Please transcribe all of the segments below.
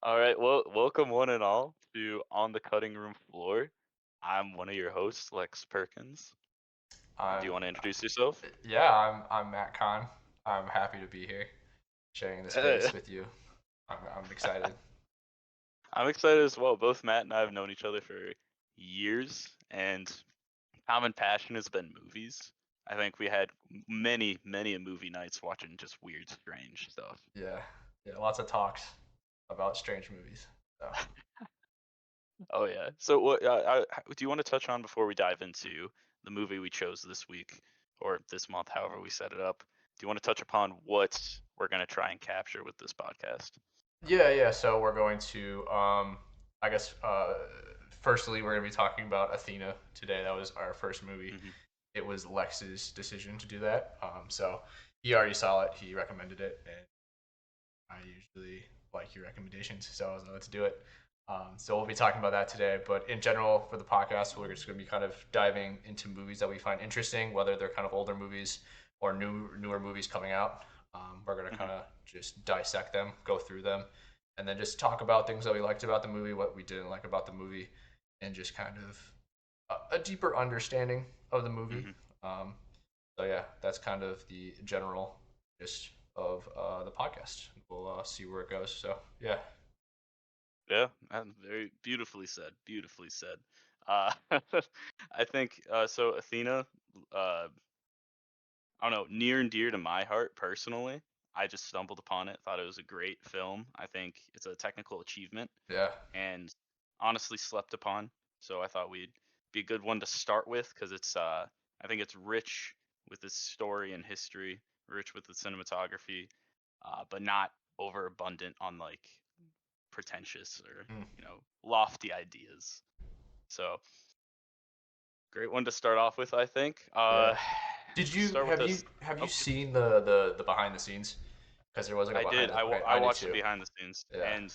All right, well, welcome one and all to On the Cutting Room Floor. I'm one of your hosts, Lex Perkins. Do you I'm want to introduce yourself? yeah, I'm Matt Kahn. I'm happy to be here, sharing the Eh, space with you. I'm excited. I'm excited as well. Both Matt and I have known each other for years, and common passion has been movies. I think we had many a movie nights watching just weird, strange stuff. Yeah, yeah, lots of talks about strange movies. So Oh yeah. So what do you want to touch on before we dive into the movie we chose this week or this month, however we set it up? Do you want to touch upon what we're going to try and capture with this podcast? yeah. So we're going to I guess firstly we're gonna be talking about Athena today. That was our first movie. Hmm. It was Lex's decision to do that. So he already saw it. He recommended it, and I usually like your recommendations, so I was like, let's do it. So we'll be talking about that today. But in general, for the podcast, we're just going to be kind of diving into movies that we find interesting, whether they're kind of older movies or newer movies coming out. We're going to kind Hmm. of just dissect them, go through them, and then just talk about things that we liked about the movie, what we didn't like about the movie, and just kind of a deeper understanding of the movie. Hmm. Um, so yeah, that's kind of the general gist of the podcast. We'll see where it goes. So yeah, Yeah, and very beautifully said. Beautifully said. I think so. Athena, uh, I don't know, near and dear to my heart personally. I just stumbled upon it, thought it was a great film. I think it's a technical achievement yeah, and honestly slept upon. So I thought we'd be a good one to start with because it's I think it's rich with its story and history, rich with the cinematography, but not overabundant on like pretentious or mm, lofty ideas. So great one to start off with, I think. yeah. Did you Start with have you this. have you Oh, seen the behind the scenes? Because there was like a I did. behind the. Okay, I I did watched the too. behind the scenes, Yeah. and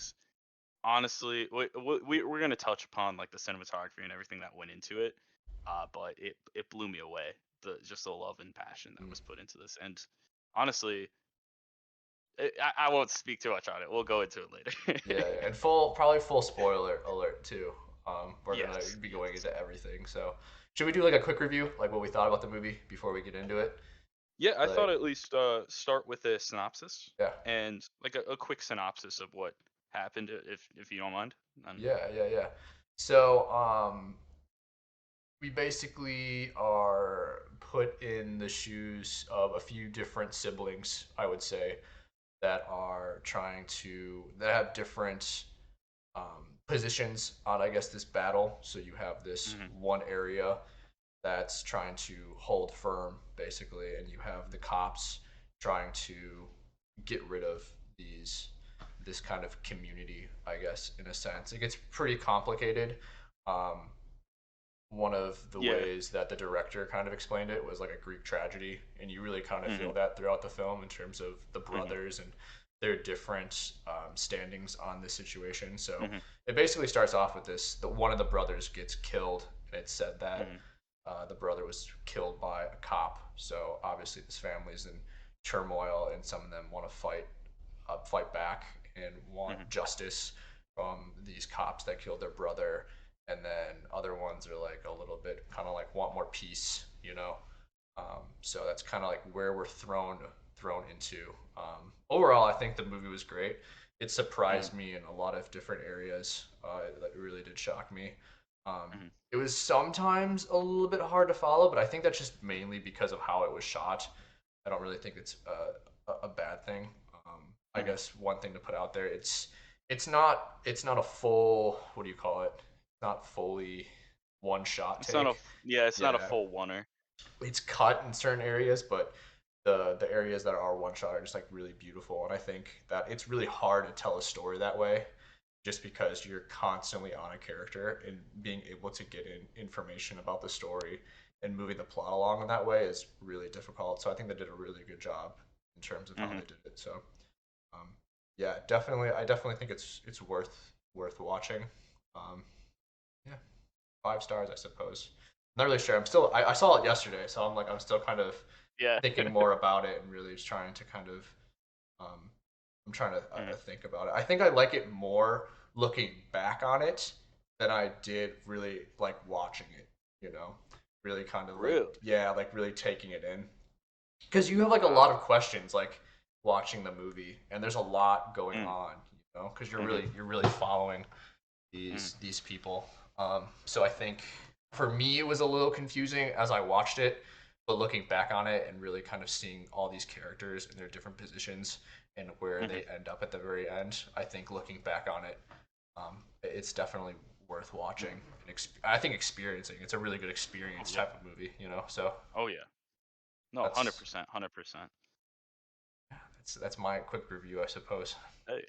honestly, we're gonna touch upon like the cinematography and everything that went into it, but it blew me away. The just the love and passion that Mm. was put into this, and honestly, I won't speak too much on it. We'll go into it later. Yeah, yeah, and probably full spoiler alert too. We're gonna Yes, be going yes. into everything. So, should we do like a quick review, like what we thought about the movie before we get into it? Yeah, I thought Like, at least start with a synopsis yeah, and like a quick synopsis of what happened, if you don't mind. And yeah. So, we basically are put in the shoes of a few different siblings, I would say, that are trying to that have different positions on, I guess, this battle. So you have this hmm one area that's trying to hold firm, basically, and you have the cops trying to get rid of these this kind of community, I guess, in a sense. It gets pretty complicated. Um, One of the yeah, ways that the director kind of explained it was like a Greek tragedy, and you really kind of hmm feel that throughout the film in terms of the hmm brothers and their different standings on this situation. So hmm it basically starts off with this: the one of the brothers gets killed, and it said that hmm the brother was killed by a cop. So obviously this family is in turmoil, and some of them want to fight back and want hmm justice from these cops that killed their brother, and then other ones are like a little bit kind of like want more peace, you know. So that's kind of like where we're thrown into. Overall, I think the movie was great. It hmm surprised me in a lot of different areas. That really did shock me. hmm It was sometimes a little bit hard to follow, but I think that's just mainly because of how it was shot. I don't really think it's a bad thing. I hmm guess one thing to put out there, it's not a full, what do you call it? Not fully one shot It's not a take. yeah, it's not a Yeah, full oneer. it's cut in certain areas, but the areas that are one shot are just like really beautiful. And I think that it's really hard to tell a story that way, just because you're constantly on a character, and being able to get in information about the story and moving the plot along in that way is really difficult. So I think they did a really good job in terms of how Hmm they did it. So um, yeah, definitely, I definitely think it's worth watching. Um, yeah, 5 stars, I suppose. Not really sure. I saw it yesterday, so I'm still kind of Yeah. thinking more about it and really just trying to kind of um, I'm trying to Mm. think about it. I think I like it more looking back on it than I did really like watching it. You know, really kind of like, Really? yeah, like really taking it in, because you have like a lot Wow. of questions like watching the movie, and there's a lot going Mm. on. You know, because Mhm. you're really following Mm. these people. So I think for me it was a little confusing as I watched it, but looking back on it and really kind of seeing all these characters in their different positions and where Mhm. they end up at the very end, I think looking back on it, it's definitely worth watching Mhm. and I think experiencing. It's a really good Oh experience yeah. type of movie, you know. So Oh yeah. No, that's 100%, 100%. that's my quick review, I suppose. Hey.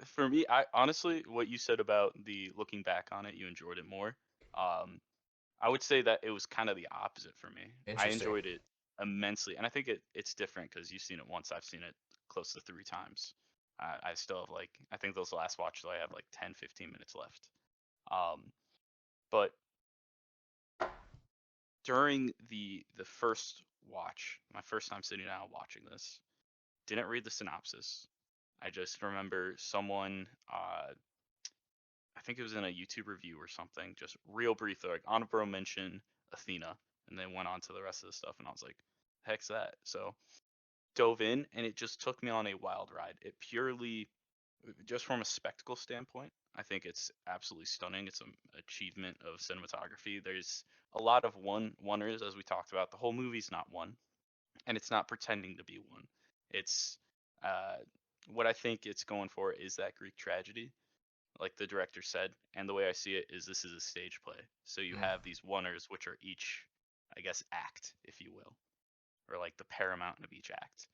For me, I honestly, what you said about the looking back on it, you enjoyed it more. Um, I would say that it was kind of the opposite for me. I Interesting. enjoyed it immensely, and I think it's different because you've seen it once. I've seen it close to 3 times. I still have like, I think those last watches I have like 10, 15 minutes left. Um, but during the first watch, my first time sitting down watching this, didn't read the synopsis. I just remember someone, I think it was in a YouTube review or something, just real brief, like honorable mention Athena, and then went on to the rest of the stuff, and I was like, heck's that? So dove in, and it just took me on a wild ride. It purely, just from a spectacle standpoint, I think it's absolutely stunning. It's an achievement of cinematography. There's a lot of oneers, as we talked about. The whole movie's not one, and it's not pretending to be one. It's uh, what I think it's going for is that Greek tragedy, like the director said, and the way I see it is this is a stage play. So you Mm. have these oneers, which are each, I guess, act, if you will, or like the paramount of each act,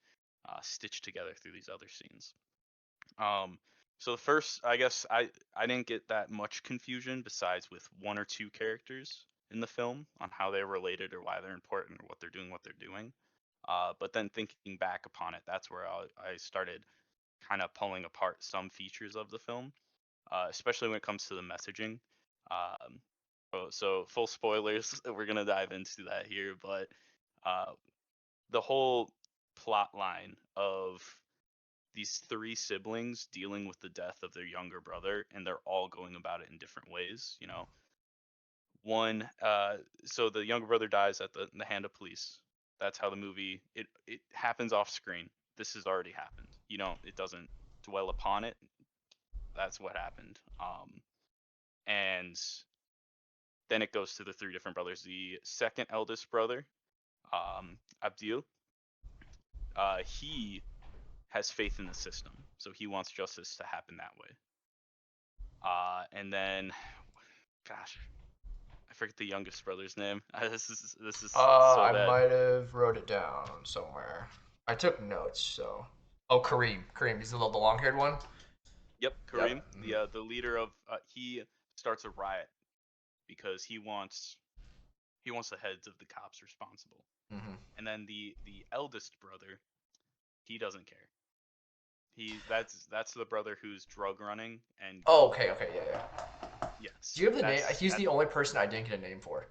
stitched together through these other scenes. Um, so the first, I guess, I didn't get that much confusion besides with one or two characters in the film on how they're related or why they're important or what they're doing. But then thinking back upon it, that's where I started kind of pulling apart some features of the film, especially when it comes to the messaging. Um, so full spoilers, we're gonna dive into that here, but uh, the whole plot line of these three siblings dealing with the death of their younger brother, and they're all going about it in different ways. You know, one, so the younger brother dies at the hand of police. That's how the movie it happens off screen. This has already happened. You know, it doesn't dwell upon it. That's what happened. And then it goes to the three different brothers. The second eldest brother, Abdil, he has faith in the system, so he wants justice to happen that way. And then, gosh, I forget the youngest brother's name. This is so I bad. might have wrote it down somewhere. I took notes, so. Oh, Kareem. Kareem. He's the long-haired one. Yep, Yep. Kareem, the leader of he starts a riot because he wants the heads of the cops responsible. Mm-hmm. And then the eldest brother, he doesn't care. That's the brother who's drug running and Oh, go. okay, okay, yeah, yeah. Do Yes, you have the name? that's He's that. the only person I didn't get a name for.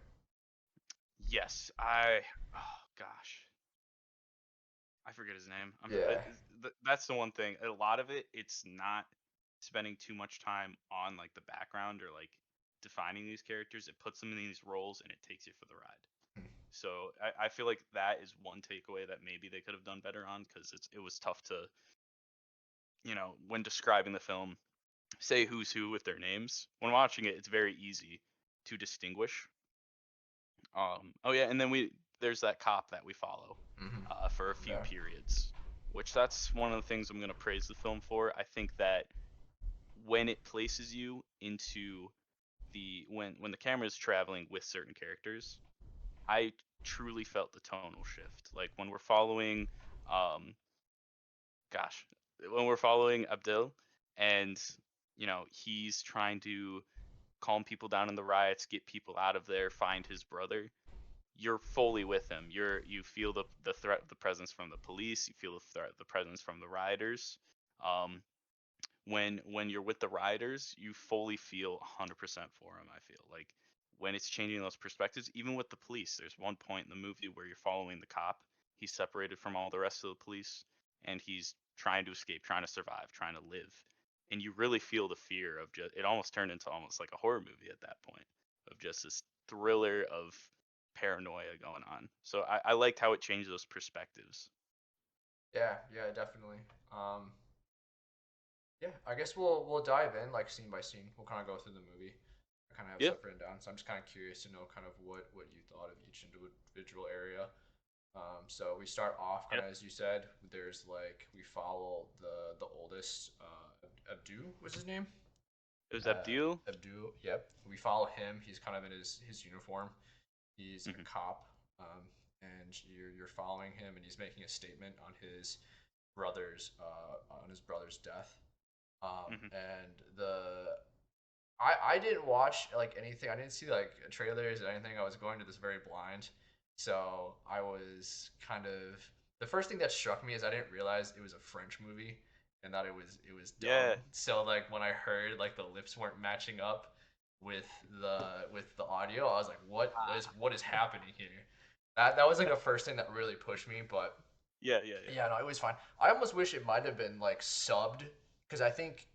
Yes, I. Oh gosh, I forget his name. Yeah. That's the one thing. A lot of it, it's not spending too much time on like the background or like defining these characters. It puts them in these roles and it takes you for the ride. So I feel like that is one takeaway that maybe they could have done better on because it was tough to, when describing the film, say who's who with their names. When watching it, it's very easy to distinguish. Oh yeah, and then there's that cop that we follow Mm-hmm. for a few Yeah. periods, which that's one of the things I'm gonna praise the film for. I think that when it places you into when the camera is traveling with certain characters, I truly felt the tonal shift. Like when we're following, um, gosh, when we're following Abdul, and he's trying to calm people down in the riots, get people out of there, find his brother. You're fully with him. You feel the threat, the presence from the police. You feel the threat, the presence from the rioters. Um, when you're with the rioters, you fully feel 100% for him. I feel like when it's changing those perspectives, even with the police. There's one point in the movie where you're following the cop. He's separated from all the rest of the police, and he's trying to escape, trying to survive, trying to live. And you really feel the fear of just it almost turned into almost like a horror movie at that point of just this thriller of paranoia going on. So I liked how it changed those perspectives. Yeah, yeah, definitely. Um, yeah, I guess we'll dive in like scene by scene. We'll kind of go through the movie. I kind of have Yeah, stuff written down, so I'm just kind of curious to know kind of what you thought of each individual area. So we start off kind yeah. of as you said. There's like we follow the oldest. Abdu was his name. It was Abdul. Abdu. Yep. We follow him. He's kind of in his uniform. He's a Hmm. cop, and you're following him, and he's making a statement on his brother's death. Hmm. And I didn't watch like anything. I didn't see like trailers or anything. I was going to this very blind, so I was kind of the first thing that struck me is I didn't realize it was a French movie and that it was Yeah. dubbed. So like when I heard like the lips weren't matching up with the audio, I was like, what is happening here? That was like the first thing that really pushed me, but Yeah, yeah, yeah. yeah, no, it was fine. I almost wish it might have been like subbed because I think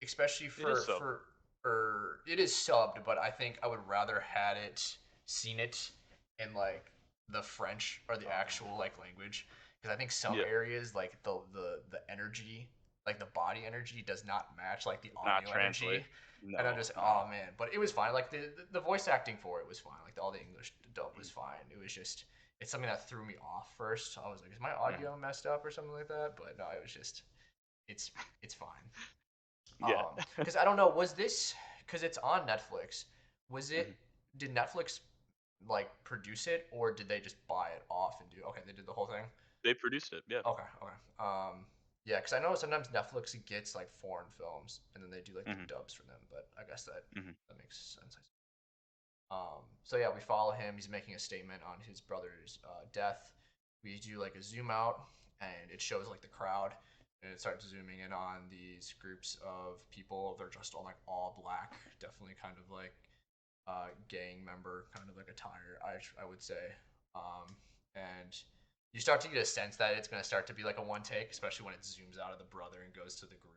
especially It is for so. it is subbed, but I think I would rather had it seen it in like the French or the actual like language because I think some Yeah. areas like the energy, like the body energy does not match like the Does not audio translate. energy. And I'm No, just, no. oh man, but it was fine. Like the voice acting for it was fine. Like all the English dub was fine. It was just it's something that threw me off first. I was like, is my Mm-hmm. audio messed up or something like that? But no, it was just it's it's fine. Yeah. Because I don't know, was this because it's on Netflix? Was Hmm. it? Did Netflix like produce it, or did they just buy it off and do? Okay, they did the whole thing. They produced it. Yeah. Okay, okay. Yeah, because I know sometimes Netflix gets like foreign films and then they do like the Hmm. dubs for them. But I guess Hmm. that makes sense. So yeah, we follow him. He's making a statement on his brother's death. We do like a zoom out, and it shows like the crowd, and it starts zooming in on these groups of people. They're just all like all black, definitely kind of like gang member kind of like attire. I would say, and you start to get a sense that it's going to start to be like a one take, especially when it zooms out of the brother and goes to the group.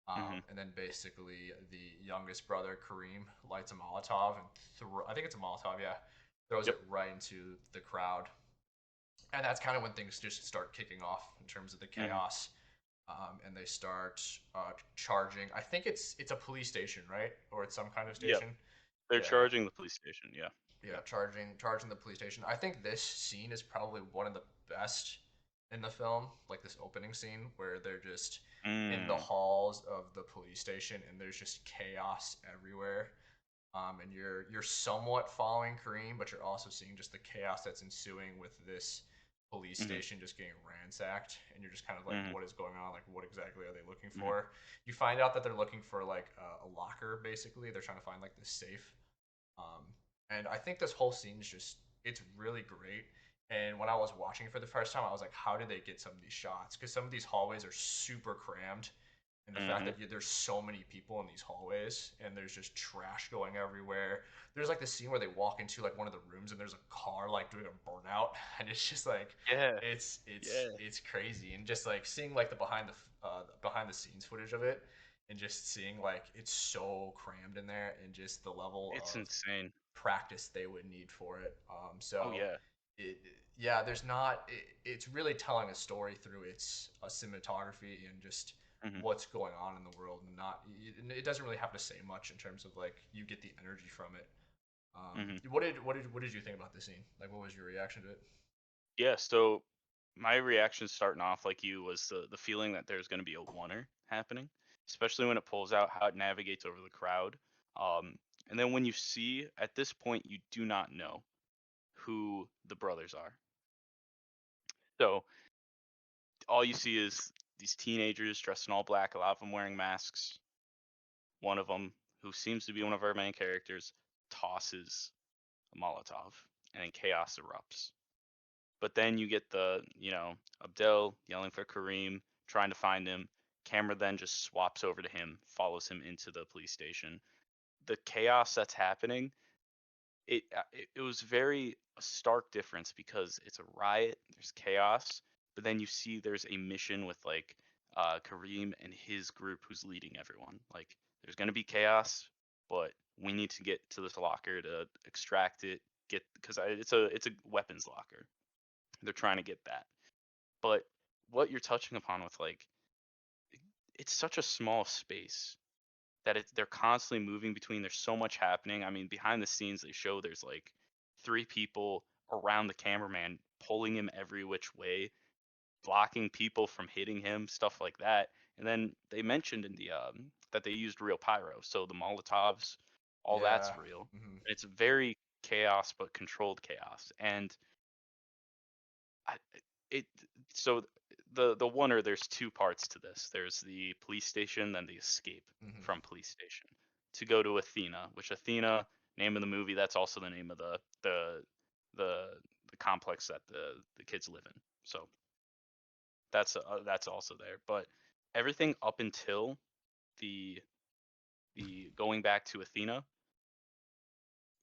Hmm. And then basically the youngest brother, Kareem, lights a Molotov and I think it's a Molotov, yeah, throws Yep. it right into the crowd. And that's kind of when things just start kicking off in terms of the Hmm. chaos. And they start charging. I think it's a police station, right? Or it's some kind of Yep. station. They're Yeah, charging the police station. Yeah. yeah, Yep. charging the police station. I think this scene is probably one of the best in the film, like this opening scene where they're just in the Mm. halls of the police station and there's just chaos everywhere. And you're somewhat following Kareem, but you're also seeing just the chaos that's ensuing with this police Hmm. station just getting ransacked, and you're just kind of like, Hmm. what is going on? Like, what exactly are they looking Hmm. for? You find out that they're looking for like a locker, basically. They're trying to find like this safe, um, and I think this whole scene is just it's really great. And when I was watching it for the first time, I was like, how did they get some of these shots? Because some of these hallways are super crammed, and the fact Hmm. that there's so many people in these hallways and there's just trash going everywhere. There's like the scene where they walk into like one of the rooms and there's a car like doing a burnout, and it's just like Yeah. it's Yeah. it's crazy, and just like seeing like the behind the scenes footage of it, and just seeing like it's so crammed in there, and just the level It's of insane. practice they would need for it. Oh So yeah. it, yeah, there's not. It's really telling a story through its cinematography and just Hmm. what's going on in the world, and not. It doesn't really have to say much in terms of like you get the energy from it. Hmm. What did you think about this scene? Like, what was your reaction to it? Yeah. So my reaction starting off like you was the feeling that there's going to be a oneer happening, especially when it pulls out how it navigates over the crowd. Um, and then when you see at this point you do not know who the brothers are. So all you see is these teenagers dressed in all black, a lot of them wearing masks. One of them, who seems to be one of our main characters, tosses a Molotov, and then chaos erupts. But then you get Abdel yelling for Kareem, trying to find him. Camera then just swaps over to him, follows him into the police station. The chaos that's happening, it was very a stark difference because it's a riot, there's chaos, but then you see there's a mission with like Kareem and his group who's leading everyone. Like there's gonna be chaos, but we need to get to this locker to extract it, get because it's a weapons locker. They're trying to get that. But what you're touching upon with like it's such a small space that they're constantly moving between. There's so much happening. I mean, behind the scenes they show there's like three people around the cameraman pulling him every which way, blocking people from hitting him, stuff like that. And then they mentioned in the that they used real pyro, so the Molotovs, all Yeah. that's real. Hmm. It's very chaos but controlled chaos. And I, it so the wonder there's two parts to this. There's the police station, then the escape Hmm. from police station to go to Athena, which Athena, name of the movie, that's also the name of the the complex that the kids live in. So that's also there. But everything up until the the going back to Athena,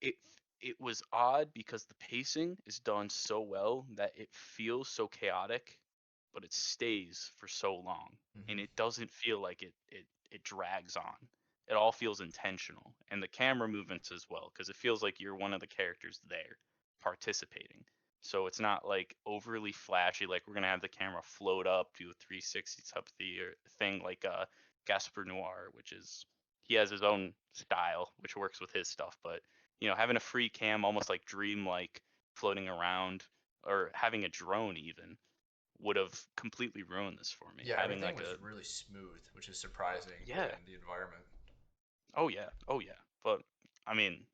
it it was odd because the pacing is done so well that it feels so chaotic, but it stays for so long, and Hmm. it doesn't feel like it drags on. It all feels intentional, and the camera movements as well, because it feels like you're one of the characters there participating. So it's not like overly flashy, like we're gonna have the camera float up, do a 360 type thing like Gaspar Noir, which is he has his own style, which works with his stuff, but having a free cam, almost like dream-like, floating around, or having a drone even, would have completely ruined this for me. Yeah, Having everything like was a really smooth, which is surprising yeah, given the environment. oh yeah, oh yeah. But I mean,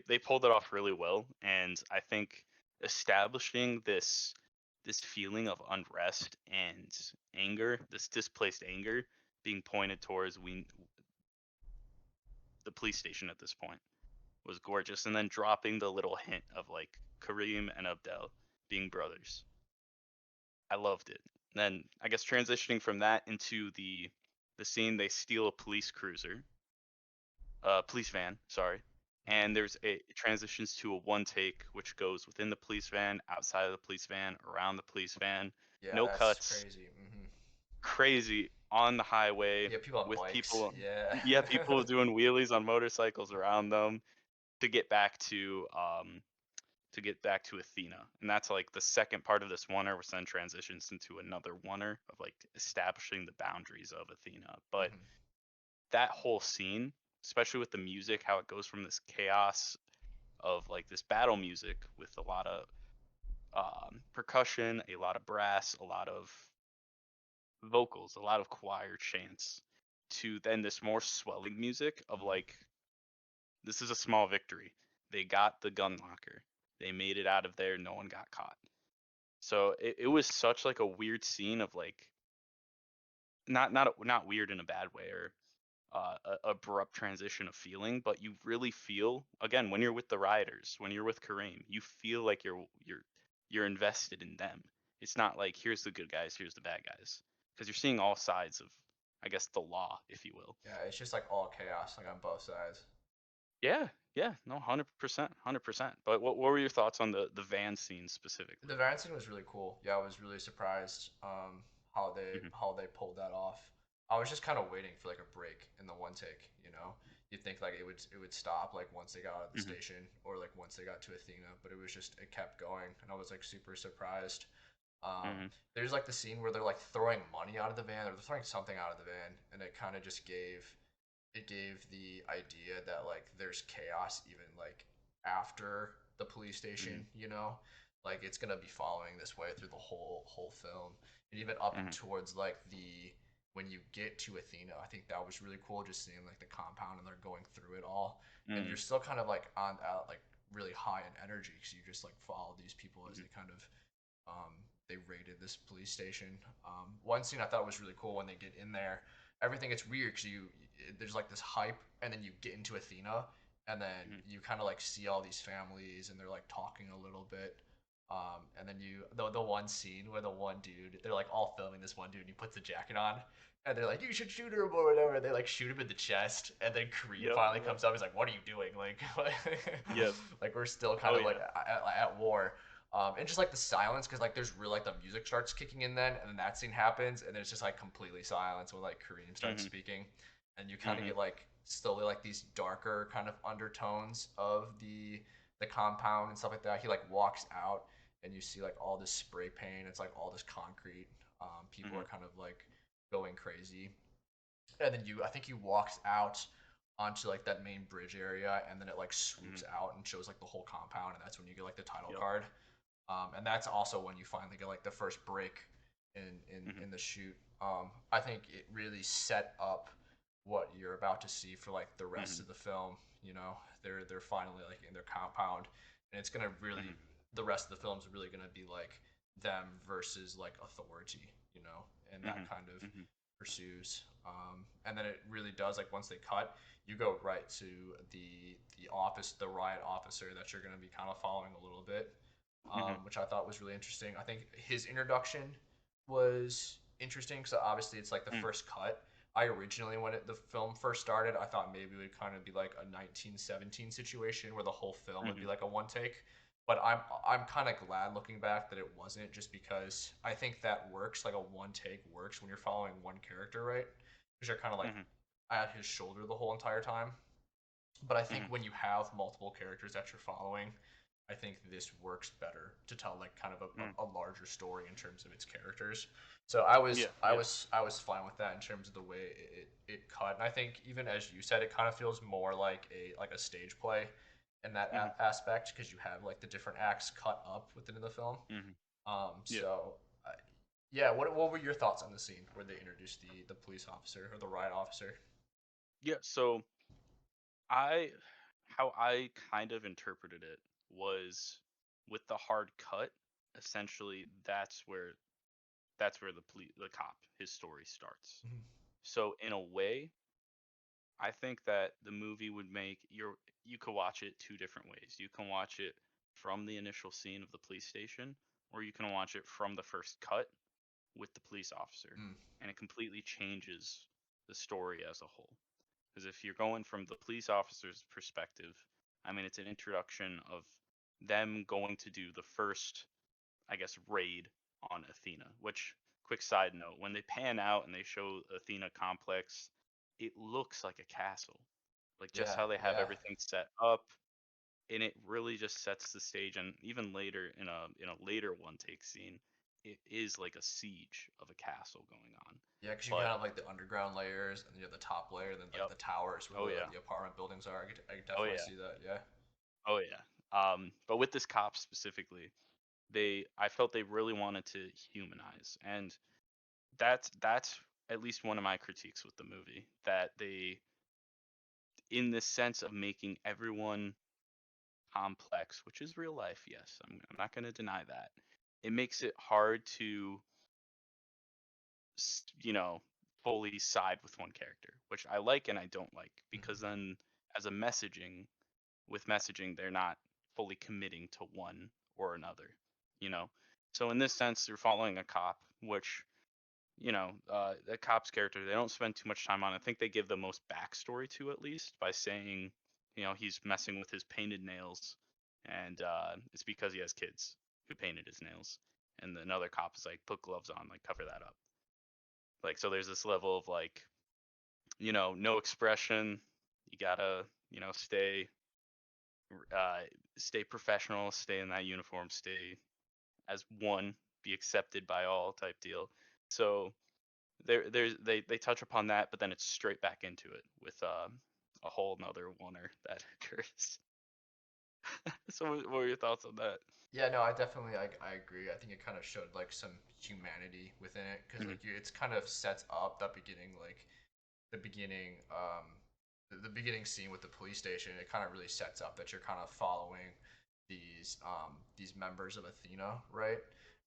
they pulled it off really well, and I think establishing this feeling of unrest and anger, this displaced anger, being pointed towards the police station at this point was gorgeous, and then dropping the little hint of like Kareem and Abdel being brothers. I loved it. Then I guess transitioning from that into the scene, they steal a police cruiser, police van, sorry, Hmm. and there's a it transitions to a one take which goes within the police van, outside of the police van, around the police van, Yeah, no that's cuts, crazy. Hmm. crazy on the highway Yeah, people on with bikes. people, Yeah. yeah, people doing wheelies on motorcycles around them to get back to Athena. And that's like the second part of this oneer, which then transitions into another oneer of like establishing the boundaries of Athena. But Hmm. that whole scene, especially with the music, how it goes from this chaos of like this battle music with a lot of percussion, a lot of brass, a lot of vocals, a lot of choir chants, to then this more swelling music of Hmm. like, this is a small victory. They got the gun locker. They made it out of there. No one got caught. So it was such like a weird scene of like not weird in a bad way or abrupt transition of feeling, but you really feel again when you're with the riders, when you're with Kareem, you feel like you're invested in them. It's not like here's the good guys, here's the bad guys, because you're seeing all sides of, I guess, the law, if you will. Yeah, it's just like all chaos, like on both sides. Yeah, yeah, no, 100%, 100%. But what were your thoughts on the van scene specifically? The Variant scene was really cool. Yeah, I was really surprised how they Hmm. how they pulled that off. I was just kind of waiting for like a break in the one take. You'd think like it would stop like once they got out of the Hmm. station or like once they got to Athena, but it was just it kept going, and I was like super surprised. Um, Hmm. there's like the scene where they're like throwing money out of the van or they're throwing something out of the van, and it kind of just gave the idea that like there's chaos even like after the police station, Hmm. like it's gonna be following this way through the whole film, and even up Hmm. towards like the when you get to Athena. I think that was really cool, just seeing like the compound and they're going through it all, and you're Hmm. still kind of like on like really high in energy because you just like follow these people as Hmm. they kind of um, they raided this police station. One scene I thought was really cool when they get in there. Everything gets weird because there's like this hype, and then you get into Athena, and then Hmm. you kind of like see all these families, and they're like talking a little bit. And then the one scene where the one dude, they're like all filming this one dude, and he puts the jacket on, and they're like, "You should shoot him" or whatever. They like shoot him in the chest, and then Kareem Yep. finally Yep. comes up. He's like, "What are you doing?" Like, Yep. like we're still kind Oh of like yeah. at war. And just like the silence, because like there's real like the music starts kicking in then that scene happens, and then it's just like completely silence when like Kareem starts Mhm. speaking, and you kind of Mhm. get like slowly like these darker kind of undertones of the compound and stuff like that. He like walks out, and you see like all this spray paint. It's like all this concrete. People are Mhm. kind of like going crazy, and then I think he walks out onto like that main bridge area, and then it like swoops Mhm. out and shows like the whole compound, and that's when you get like the title Yep. card. And that's also when you finally get like the first break Mhm. in the shoot. I think it really set up what you're about to see for like the rest Mhm. of the film. You know, they're finally like in their compound, and it's gonna really Mhm. the rest of the film's really gonna be like them versus like authority. You know, and that Mhm. kind of Mhm. pursues. And then it really does like once they cut, you go right to the office, the riot officer that you're gonna be kind of following a little bit, Mhm. which I thought was really interesting. I think his introduction was interesting because obviously it's like the Mhm. first cut. I originally, when the film first started, I thought maybe it would kind of be like a 1917 situation where the whole film would be Mhm. like a one take. But I'm kind of glad looking back that it wasn't, just because I think that works. Like a one take works when you're following one character, right? Because you're kind of like Mhm. at his shoulder the whole entire time. But I think Mhm. when you have multiple characters that you're following, I think this works better to tell like kind of Mhm. a larger story in terms of its characters. So Yeah. Yeah. I was fine with that in terms of the way it cut. And I think even as you said, it kind of feels more like a stage play in that Mhm. aspect, because you have like the different acts cut up within the film. Mhm. Yeah. So yeah, what were your thoughts on the scene where they introduced the police officer or the riot officer? Yeah. So I, how I kind of interpreted it was with the hard cut. Essentially, that's where the cop, his story starts. Mhm. So in a way, I think that the movie would make you could watch it two different ways. You can watch it from the initial scene of the police station, or you can watch it from the first cut with the police officer, Mm, and it completely changes the story as a whole. Because if you're going from the police officer's perspective, I mean, it's an introduction of them going to do the first, I guess, raid on Athena. Which, quick side note, when they pan out and they show Athena complex, it looks like a castle. Like just yeah, how they have yeah. everything set up, and it really just sets the stage. And even later in a later one take scene, it is like a siege of a castle going on. Yeah, because you But kind of like the underground layers, and you have the top layer, and then like yep, the towers where oh yeah, the apartment buildings are. I could oh definitely yeah, see that. Yeah. oh yeah. But with this cop specifically, I felt they really wanted to humanize, and that's at least one of my critiques with the movie, that they, in the sense of making everyone complex, which is real life, yes, I'm not going to deny that. It makes it hard to fully side with one character, which I like and I don't like, because Hmm. then as a messaging, with messaging, they're not fully committing to one or another, you know. So in this sense, you're following a cop, which, the cop's character, they don't spend too much time on. I think they give the most backstory to, at least, by saying, he's messing with his painted nails, and it's because he has kids who painted his nails. And another cop is like, put gloves on, like cover that up. Like, so there's this level of like, no expression. You gotta, stay, uh, stay professional, stay in that uniform, stay as one, be accepted by all type deal. So they touch upon that, but then it's straight back into it with a whole nother oneer that occurs. So what were your thoughts on that? Yeah, no, I definitely I agree. I think it kind of showed like some humanity within it, because Mhm. like it's kind of sets up that beginning, like the beginning the beginning scene with the police station. It kind of really sets up that you're kind of following these members of Athena, right?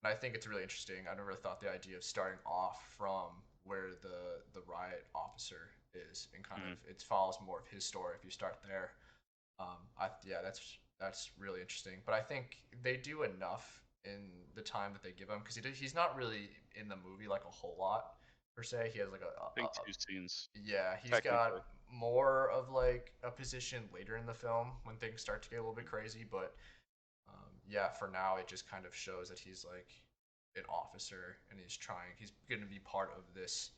And I think it's really interesting. I never thought the idea of starting off from where the riot officer is, and kind of Mhm. it follows more of his story if you start there. Yeah, that's really interesting. But I think they do enough in the time that they give him, because he's not really in the movie like a whole lot per se. He has like I think two scenes yeah, he's technically. got more of like a position later in the film when things start to get a little bit crazy. But yeah, for now it just kind of shows that he's like an officer and he's going to be part of this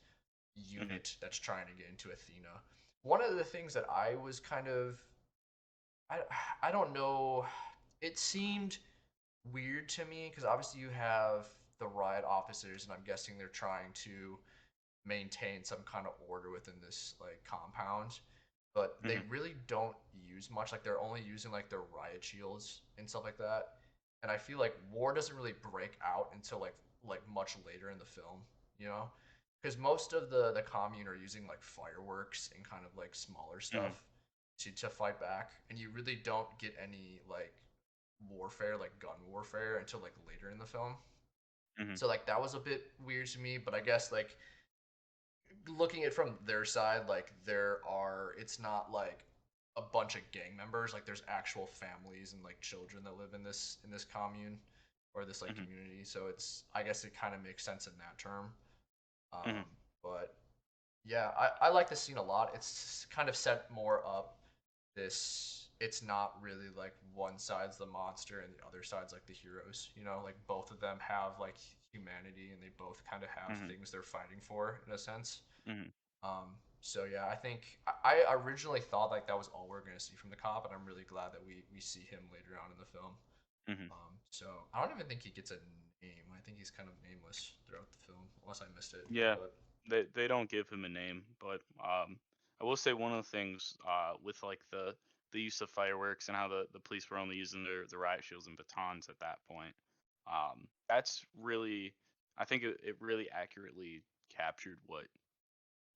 Mhm. unit that's trying to get into Athena. One of the things that I was kind of I I don't know, it seemed weird to me because obviously you have the riot officers and I'm guessing they're trying to maintain some kind of order within this like compound, but they Mhm. really don't use much. Like they're only using like their riot shields and stuff like that. And I feel like war doesn't really break out until like much later in the film, you know? Because most of the commune are using like fireworks and kind of like smaller Mhm. stuff to fight back, and you really don't get any like warfare, like gun warfare, until like later in the film. Mhm. So like that was a bit weird to me, but I guess like looking at from their side, like it's not like a bunch of gang members. Like there's actual families and like children that live in this commune or this like Mhm. community. So it's I guess it kind of makes sense in that term. Mhm. But yeah, I like this scene a lot. It's kind of set more up this. It's not really like one side's the monster and the other side's like the heroes. You know, like both of them have like humanity and they both kind of have Mhm. things they're fighting for in a sense. Mhm. So yeah, I think I originally thought like that was all we're gonna see from the cop, and I'm really glad that we see him later on in the film. Mhm. So I don't even think he gets a name. I think he's kind of nameless throughout the film, unless I missed it. Yeah, But they don't give him a name, but I will say one of the things with like the use of fireworks and how the police were only using the riot shields and batons at that point. That's really, I think it really accurately captured what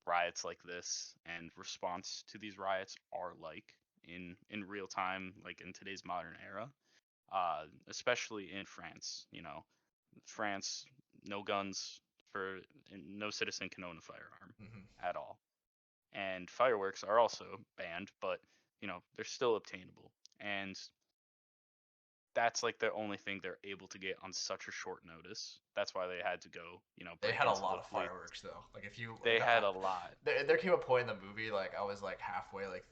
riots like this and response to these riots are like in real time, like in today's modern era. Especially in France, France, no guns for and no citizen can own a firearm mhm. at all. And fireworks are also banned, but they're still obtainable. And that's like the only thing they're able to get on such a short notice. That's why they had to go, They break had a into the lot of police. fireworks though. Like if you They like, had a lot. there came a point in the movie like I was like halfway, like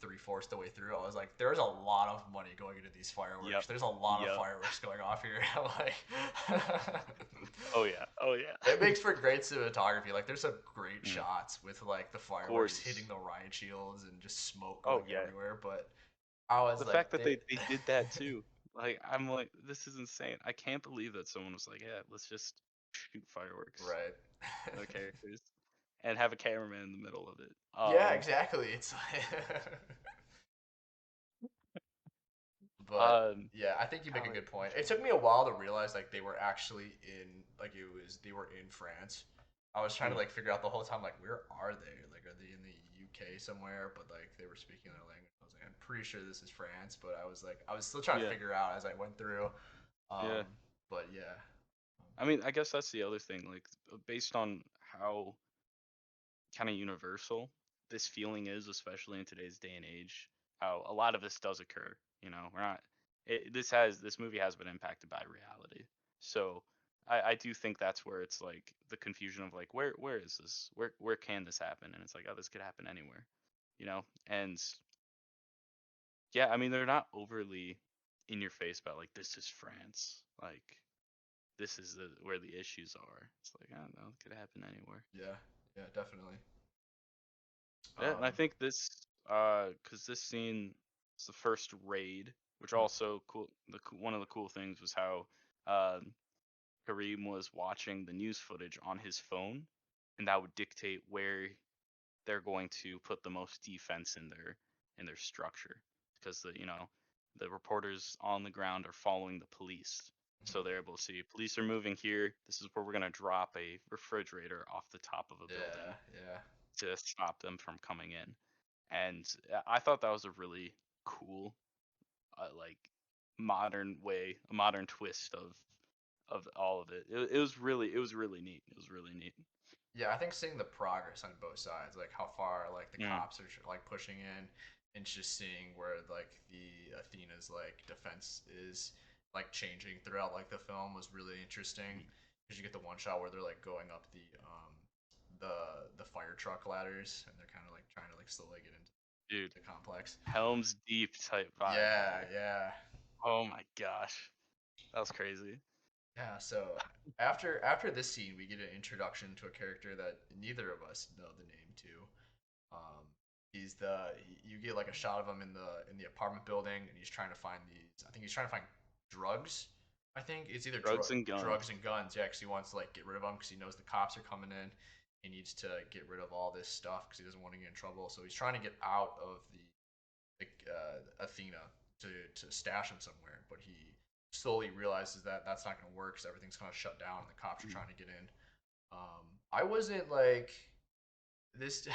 3/4 the way through. I was like, there's a lot of money going into these fireworks. Yep. There's a lot of Yep. fireworks going off here. I'm like, Oh yeah. Oh yeah. it makes for great cinematography. Like there's some great Mm, shots with like the fireworks hitting gorgeous. the riot shields and just smoke Oh going yeah. everywhere. But I was The like, fact that they did that too. Like I'm like, this is insane. I can't believe that someone was like, yeah, let's just shoot fireworks right. at our characters and have a cameraman in the middle of it. Yeah, exactly. It's like but Um, yeah, I think you make a God, good point. It took me a while to realize like they were actually in like it was they were in France. I was trying to mm, like figure out the whole time like where are they? Like are they in the UK somewhere? But like they were speaking their language. I was like I'm pretty sure this is France, but I was still trying to yeah, figure out as I went through. yeah. But yeah. I mean, I guess that's the other thing. Like, based on how kind of universal this feeling is, especially in today's day and age, how a lot of this does occur. We're not. This movie has been impacted by reality. So I do think that's where it's like the confusion of like where is this? Where can this happen? And it's like, oh, this could happen anywhere. And yeah, I mean, they're not overly in your face about like this is France, like this is where the issues are. It's like, I don't know, it could happen anywhere. Yeah. Yeah, definitely. Yeah, and I Um think this, because this scene is the first raid, which mhm, also cool. One of the cool things was how um, Kareem was watching the news footage on his phone, and that would dictate where they're going to put the most defense in their structure, because the reporters on the ground are following the police, mhm. so they're able to see police are moving here. This is where we're gonna drop a refrigerator off the top of a Yeah, building yeah. to stop them from coming in. And I thought that was a really cool, like a modern twist of all of it. It was really neat. It was really neat. Yeah, I think seeing the progress on both sides, like how far like the Mm, cops are like pushing in, and just seeing where like the Athena's like defense is like changing throughout like the film was really interesting mm. because you get the one shot where they're like going up the fire truck ladders and they're kind of like trying to like slowly get into Dude, the complex. Helm's Deep type vibe. Yeah, Like, yeah. oh my gosh. That was crazy. Yeah, so after this scene, we get an introduction to a character that neither of us know the name to. Um, he's the you get like a shot of him in the apartment building, and he's trying to find these. I think he's trying to find drugs. I think it's either Drugs and drugs guns. and guns. Yeah, because he wants to like get rid of them because he knows the cops are coming in. He needs to get rid of all this stuff because he doesn't want to get in trouble. So he's trying to get out of Athena to stash him somewhere, but he slowly realizes that that's not going to work because everything's kind of shut down and the cops are Mhm. trying to get in. I wasn't like this.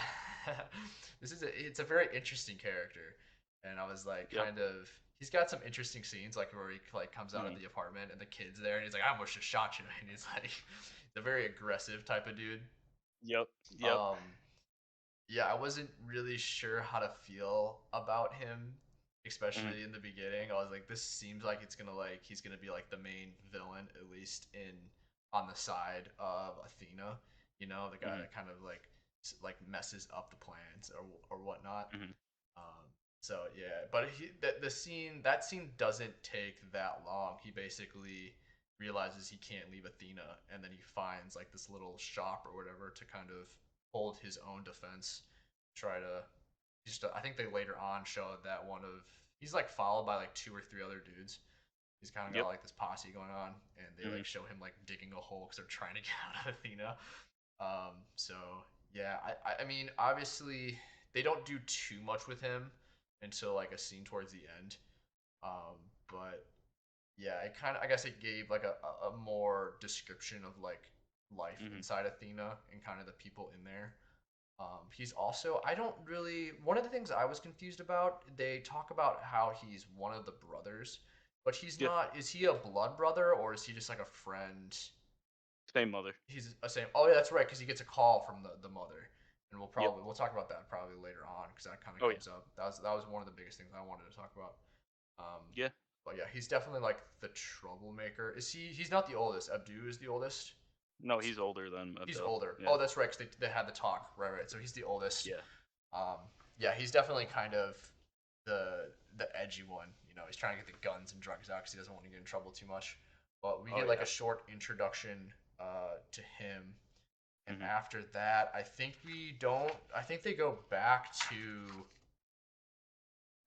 It's a very interesting character, and I was like Yep. kind of he's got some interesting scenes like where he like comes out of Mhm. the apartment and the kid's there and he's like I almost just shot you and he's like he's a very aggressive type of dude. Yep. Yep. Um, yeah, I wasn't really sure how to feel about him, Mhm. especially in the beginning. I was like, this seems like it's gonna like he's gonna be like the main villain, at least in on the side of Athena. You know, the guy Mhm. that kind of like messes up the plans or whatnot. Mhm. Um, so yeah, but the scene that scene doesn't take that long. He basically realizes he can't leave Athena, and then he finds like this little shop or whatever to kind of hold his own defense. Try to just I think they later on showed that one of he's like followed by like two or three other dudes. He's kind of got Yep. like this posse going on, and they Mhm. like show him like digging a hole because they're trying to get out of Athena. So yeah, I mean, obviously they don't do too much with him until like a scene towards the end. Um, but yeah, it kind of I guess it gave like a more description of like life Mhm. inside Athena and kind of the people in there. He's also I don't really one of the things I was confused about. They talk about how he's one of the brothers, but he's Yeah. not. Is he a blood brother or is he just like a friend? Same mother. He's a same. Oh yeah, that's right. Because he gets a call from the mother, and Yep. we'll talk about that probably later on because that kind of Oh yeah. comes up. That was one of the biggest things I wanted to talk about. Um, Yeah. but yeah, he's definitely like the troublemaker. Is he? He's not the oldest. Abdu is the oldest. No, he's older than He's Abdel. older. Yeah. Oh, that's right. Because they had the talk. Right, right. So he's the oldest. Yeah. Um, yeah, he's definitely kind of the edgy one. You know, he's trying to get the guns and drugs out because he doesn't want to get in trouble too much. But we Oh get like a yeah. short introduction to him, and Mhm. after that, I think we don't. I think they go back to.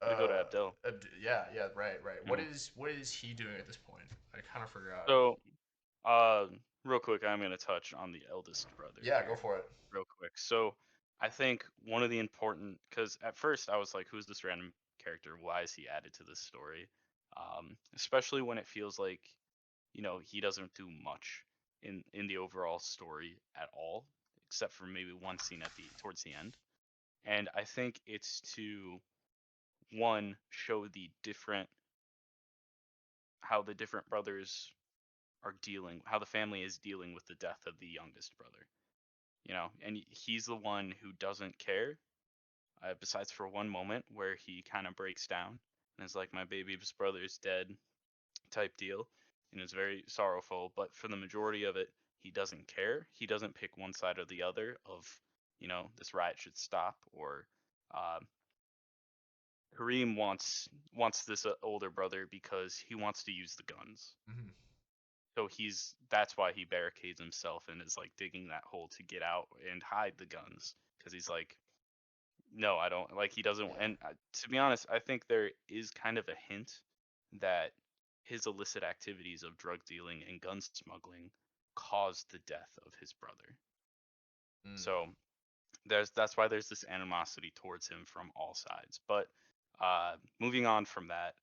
They go to Abdel. Yeah, yeah, right, right. Mhm. What is he doing at this point? I kind of forgot. So, uh, real quick, I'm gonna touch on the eldest brother Yeah, go here, for it. real quick. So, I think one of the important, because at first I was like, "Who's this random character? Why is he added to this story?" Especially when it feels like, he doesn't do much in the overall story at all, except for maybe one scene at the towards the end. And I think it's to one show the different how the different brothers are dealing, how the family is dealing with the death of the youngest brother. And he's the one who doesn't care, besides for one moment where he kind of breaks down and is like, my baby's brother is dead type deal, and is very sorrowful. But for the majority of it, he doesn't care. He doesn't pick one side or the other of, this riot should stop, or uh, Kareem wants this older brother because he wants to use the guns. Hmm. So that's why he barricades himself and is like digging that hole to get out and hide the guns, because he's like, no, I don't, like, he doesn't. Yeah. And to be honest, I think there is kind of a hint that his illicit activities of drug dealing and gun smuggling caused the death of his brother. Mm. So that's why there's this animosity towards him from all sides. But moving on from that,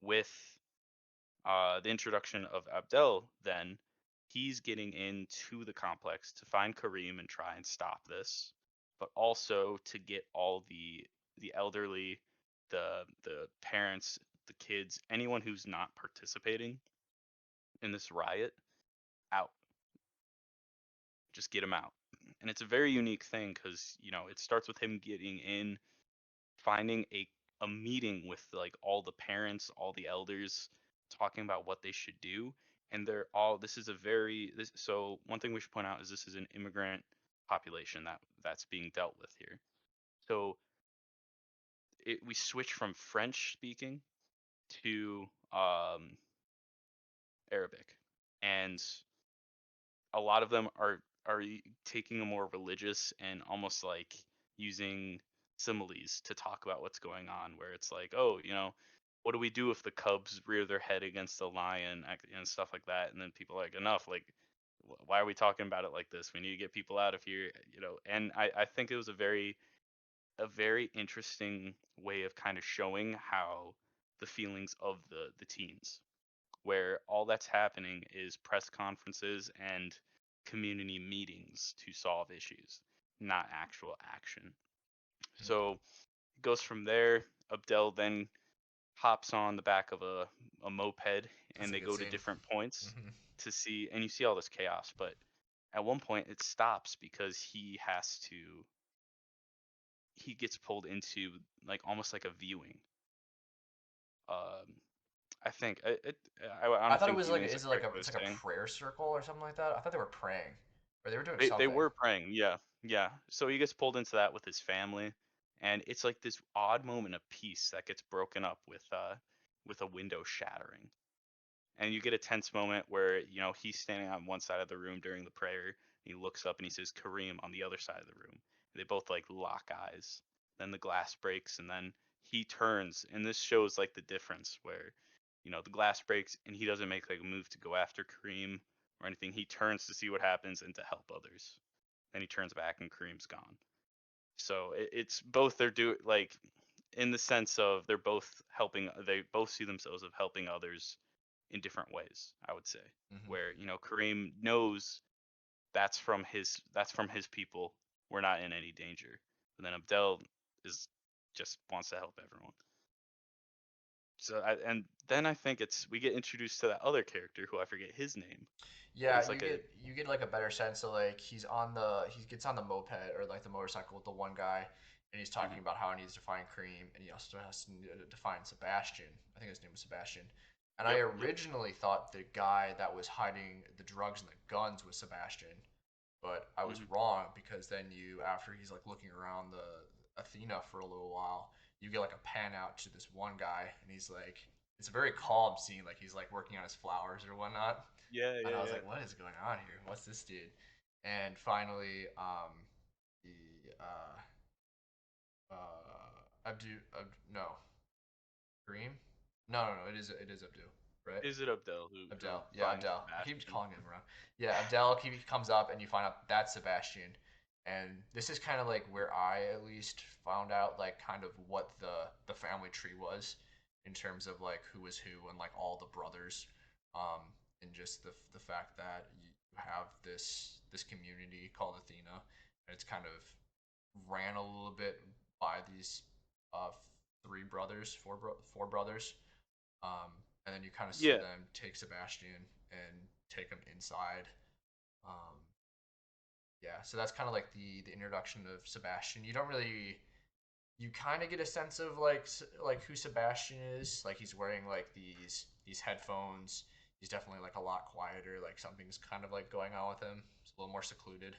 with the introduction of Abdel, then he's getting into the complex to find Kareem and try and stop this, but also to get all the elderly, the parents, the kids, anyone who's not participating in this riot out. Just get them out. And it's a very unique thing because it starts with him getting in, finding a meeting with like all the parents, all the elders, talking about what they should do. And they're all this is a very this so one thing we should point out is this is an immigrant population that's being dealt with here. So we switch from French speaking to Arabic, and a lot of them are taking a more religious and almost like using similes to talk about what's going on, where it's like, oh, what do we do if the cubs rear their head against the lion, and stuff like that, and then people are like, enough, like, why are we talking about it like this? We need to get people out of here. And I think it was a very interesting way of kind of showing how the feelings of the teens, where all that's happening is press conferences and community meetings to solve issues, not actual action. Mhm. So it goes from there. Abdel then hops on the back of a moped, That's and a they good go to scene. different points Hmm. to see, and you see all this chaos, but at one point it stops because he gets pulled into like almost like a viewing. Um, I think I I don't thought it think was like, viewing is the is it like correct a, way of it's like a saying. prayer circle or something like that? I thought they were praying, or they were doing They something. were praying, yeah, yeah. So he gets pulled into that with his family, and it's like this odd moment of peace that gets broken up with a window shattering. And you get a tense moment where he's standing on one side of the room during the prayer. He looks up and he says Kareem on the other side of the room. They both like lock eyes. Then the glass breaks, and then he turns, and this shows like the difference where the glass breaks and he doesn't make like a move to go after Kareem or anything. He turns to see what happens and to help others. Then he turns back and Kareem's gone. So it's both, they're do like, in the sense of they're both helping, they both see themselves of helping others in different ways, I would say. Hmm. Where Kareem knows that's from his people. We're not in any danger. And then Abdel is just wants to help everyone. And then I think it's we get introduced to that other character who I forget his name, but Yeah, he's like a you get like a better sense of like he gets on the moped or like the motorcycle with the one guy, and he's talking uh about how he needs to find Cream, and he also has to find Sebastian. I think his name was Sebastian. And I yep, yep. originally thought the guy that was hiding the drugs and the guns was Sebastian, but I was Hmm. wrong because then after he's like looking around the Athena for a little while, you get like a pan out to this one guy, and he's like, it's a very calm scene, like he's like working on his flowers or whatnot, Yeah, and yeah, I was yeah. like, what is going on here? What's this dude? And finally, the no, Kareem? No, it is Abdul, right? Is it Abdel who Abdel. Yeah, finds Abdel. I keep Sebastian? calling him wrong. Yeah, Abdel comes up and you find out that's Sebastian. And this is kind of like where I at least found out like kind of what the family tree was in terms of like who was who and like all the brothers. Um and just the fact that you have this community called Athena, and it's kind of ran a little bit by these uh three brothers, four brothers, and then you kind of see Yeah. them take Sebastian and take him inside. Um, yeah, so that's kind of like the introduction of Sebastian. You don't really, you kind of get a sense of like who Sebastian is. Like he's wearing like these headphones. He's definitely like a lot quieter. Like something's kind of like going on with him. He's a little more secluded.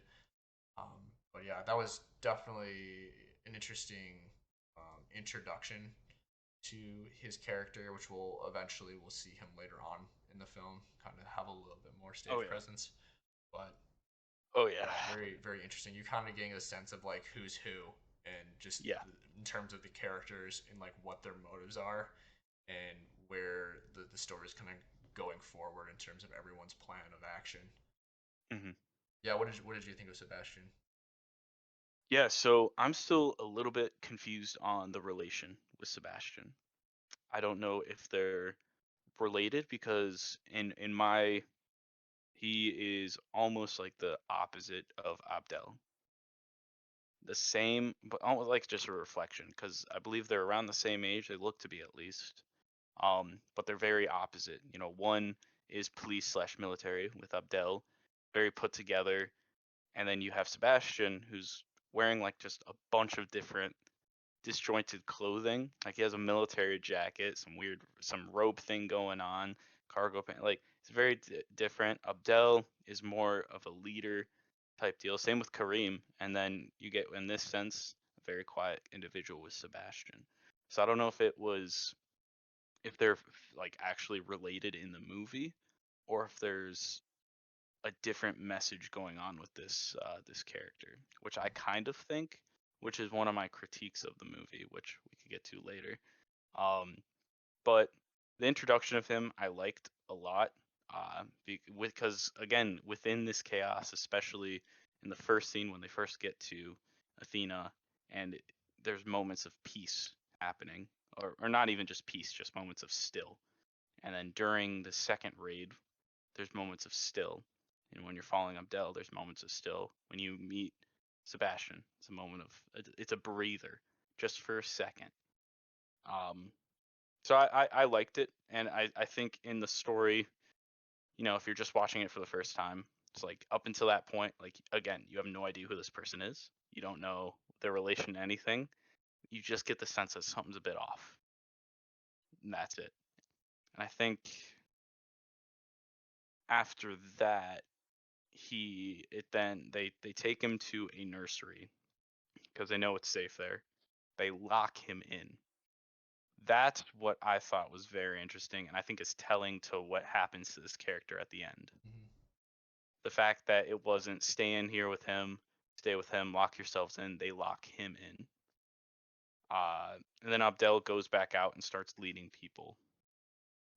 But yeah, that was definitely an interesting introduction to his character, which we'll see him later on in the film, kind of have a little bit more Oh stage yeah. presence. But Oh yeah. yeah, very very interesting. You kind of getting a sense of like who's who, and just Yeah. in terms of the characters and like what their motives are, and where the story is kind of going forward in terms of everyone's plan of action. Hmm. Yeah, what did you think of Sebastian? Yeah, so I'm still a little bit confused on the relation with Sebastian. I don't know if they're related because in my he is almost like the opposite of Abdel. The same, but almost like just a reflection because I believe they're around the same age. They look to be at least. But they're very opposite. One is police slash military with Abdel, very put together, and then you have Sebastian who's wearing like just a bunch of different disjointed clothing. Like he has a military jacket, some rope thing going on, cargo pant. Like it's very different. Abdel is more of a leader type deal. Same with Kareem, and then you get in this sense a very quiet individual with Sebastian. So I don't know if they're like actually related in the movie, or if there's a different message going on with this character, which I kind of think, which is one of my critiques of the movie, which we could get to later. Um, but the introduction of him I liked a lot, because again within this chaos, especially in the first scene when they first get to Athena, and there's moments of peace happening, or not even just peace, just moments of still. And then during the second raid, there's moments of still. And when you're following Abdel, there's moments of still. When you meet Sebastian, it's a moment of it's a breather just for a second. Um, so I liked it, and I think in the story, if you're just watching it for the first time, it's like up until that point, like again, you have no idea who this person is. You don't know their relation to anything. You just get the sense that something's a bit off, and that's it. And I think after that, they take him to a nursery because they know it's safe there. They lock him in. That's what I thought was very interesting, and I think is telling to what happens to this character at the end. Mm-hmm. The fact that it wasn't stay in here with him, stay with him, lock yourselves in. They lock him in. And then Abdel goes back out and starts leading people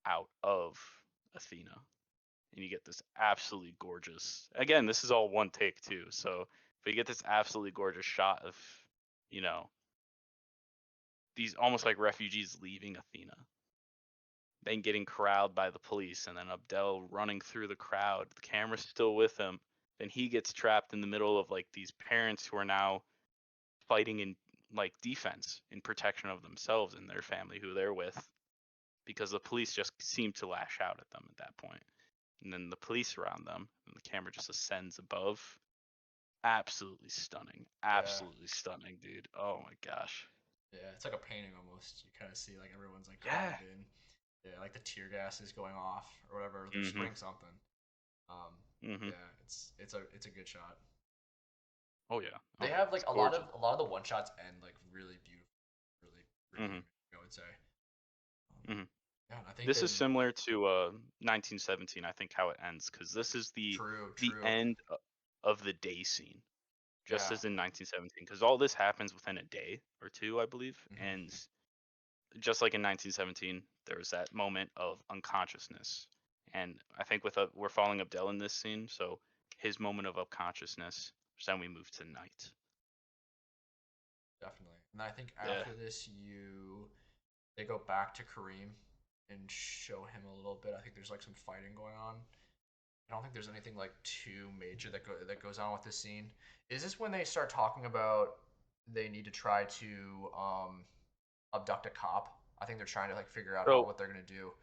out of Athena. And you get this absolutely gorgeous. Again, this is all one take too. But you get this absolutely gorgeous shot of, you know, these almost like refugees leaving Athena, then getting corralled by the police, and then Abdel running through the crowd. The camera's still with him. Then he gets trapped in the middle of like these parents who are now fighting in like defense in protection of themselves and their family who they're with, because the police just seem to lash out at them at that point. And then the police around them, and the camera just ascends above. Absolutely stunning. Yeah. Absolutely stunning, dude. Oh my gosh. Yeah, it's like a painting almost. You kind of see like everyone's like Yeah. crowded in. Yeah, like the tear gas is going off or whatever. They're Mhm. spraying something. Um, Mhm. yeah, it's a good shot. Oh yeah. They Oh yeah. have like It's gorgeous. a lot of the one shots end like really beautiful, really really Mhm. amazing, I would say. Um, Mhm. yeah, and I think This they is similar to 1917. I think how it ends, because this is the true. end of the day scene, just Yeah. as in 1917, because all this happens within a day or two, I believe. Hmm. And just like in 1917, there was that moment of unconsciousness. And I think we're following Abdel in this scene, so his moment of unconsciousness, then we move to night. Definitely. And I think Yeah. after this, they go back to Kareem and show him a little bit. I think there's like some fighting going on. I don't think there's anything like too major that goes on with this scene. Is this when they start talking about they need to try to abduct a cop? I think they're trying to like figure out So what they're gonna do.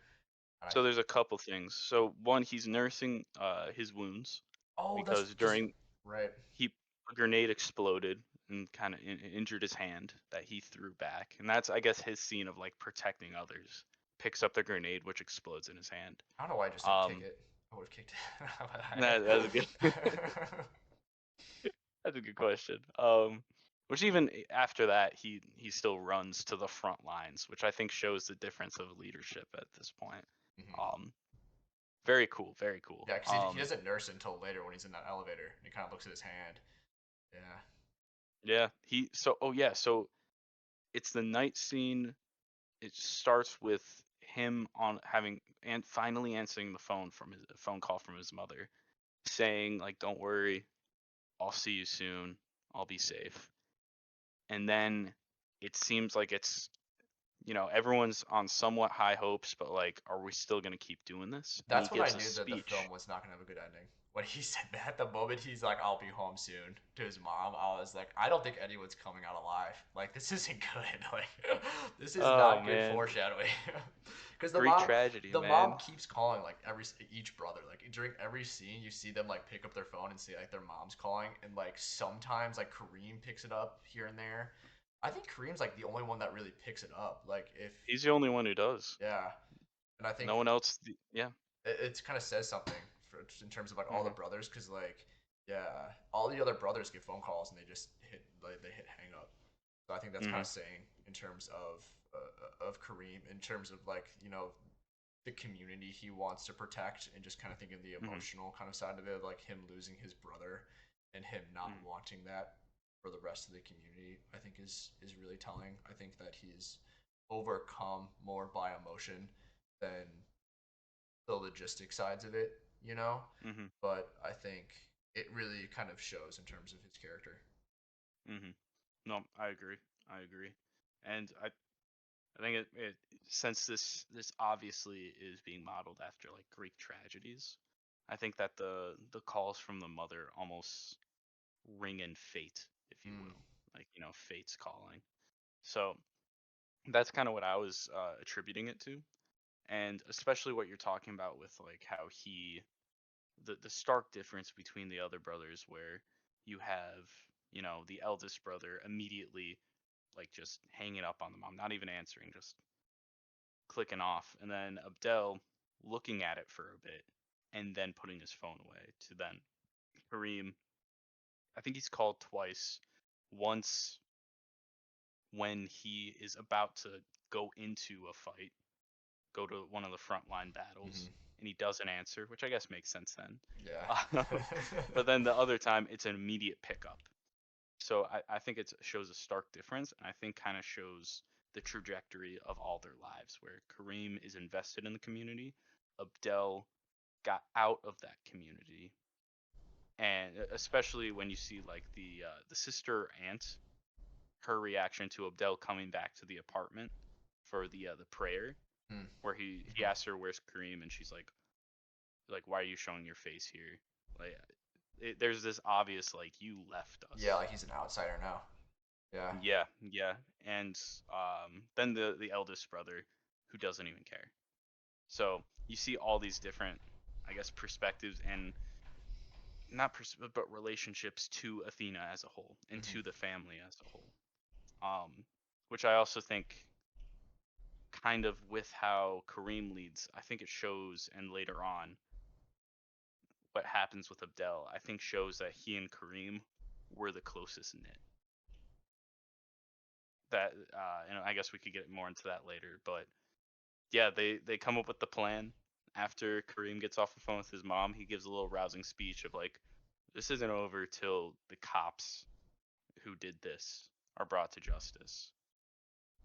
And I so there's a couple things. So one, he's nursing his wounds oh that's because because during right. he a grenade exploded and kind of injured his hand that he threw back, and that's I guess his scene of like protecting others. Picks up the grenade, which explodes in his hand. I don't know why I just didn't kick Um, it. I would have kicked it. that's a good that's a good question. Which even after that, he still runs to the front lines, which I think shows the difference of leadership at this point. Mhm. Um, very cool, very cool. Yeah, because he doesn't nurse until later when he's in that elevator, and he kind of looks at his hand. Yeah, Yeah, so it's the night scene. It starts with him on having and finally answering the phone from his phone call from his mother, saying like, "Don't worry, I'll see you soon. I'll be safe." And then it seems like everyone's on somewhat high hopes, but like, are we still gonna keep doing this? And he that's when I gives a knew that the film speech. was not gonna have a good ending. When he said that, the moment he's like, "I'll be home soon" to his mom, I was like, I don't think anyone's coming out alive. Like, this isn't good. Like, this is Oh not good man, foreshadowing. Because Greek tragedy, the mom man. keeps calling like each brother. Like during every scene, you see them like pick up their phone and see like their mom's calling, and like sometimes like Kareem picks it up here and there. I think Kareem's like the only one that really picks it up. Like if He's the only one who does. yeah, and I No think one else. Yeah. it kind of says something in terms of like all the Hmm. brothers, because like yeah, all the other brothers get phone calls and they just hit they hit hang up. So I think that's kind Hmm. of saying in terms of Kareem, in terms of like the community he wants to protect, and just kind of thinking the Mhm. emotional kind of side of it, like him losing his brother and him not Mhm. wanting that for the rest of the community, I think is really telling. I think that he's overcome more by emotion than the logistic sides of it, you know. Mhm. But I think it really kind of shows in terms of his character. Mhm. No, I agree. I agree. And I think it since this obviously is being modeled after like Greek tragedies, I think that the calls from the mother almost ring in fate, if you Mm, will, like fate's calling. So that's kind of what I was attributing it to, and especially what you're talking about with like how the stark difference between the other brothers, where you have the eldest brother immediately like just hanging up on the mom, not even answering, just clicking off, and then Abdel looking at it for a bit and then putting his phone away, to then Kareem. I think he's called twice. Once when he is about to go into a fight, go to one of the frontline battles, hmm. and he doesn't answer, which I guess makes sense then. Yeah. But then the other time, it's an immediate pickup. So I think it shows a stark difference, and I think kind of shows the trajectory of all their lives, where Kareem is invested in the community, Abdel got out of that community, and especially when you see like the sister aunt, her reaction to Abdel coming back to the apartment for the prayer, Mm, where he mhm. asks her where's Kareem, and she's like why are you showing your face here? Like there's this obvious like you left Yeah, us. like he's an outsider now. Yeah. Yeah, yeah, and then the eldest brother who doesn't even care. So you see all these different, I guess, perspectives and not but relationships to Athena as a whole and Hmm. to the family as a whole. Which I also think kind of with how Kareem leads, I think it shows, and later on what happens with Abdel, I think shows that he and Kareem were the closest knit. That and I guess we could get more into that later, but yeah, they come up with the plan after Kareem gets off the phone with his mom. He gives a little rousing speech of like, "This isn't over till the cops who did this are brought to justice.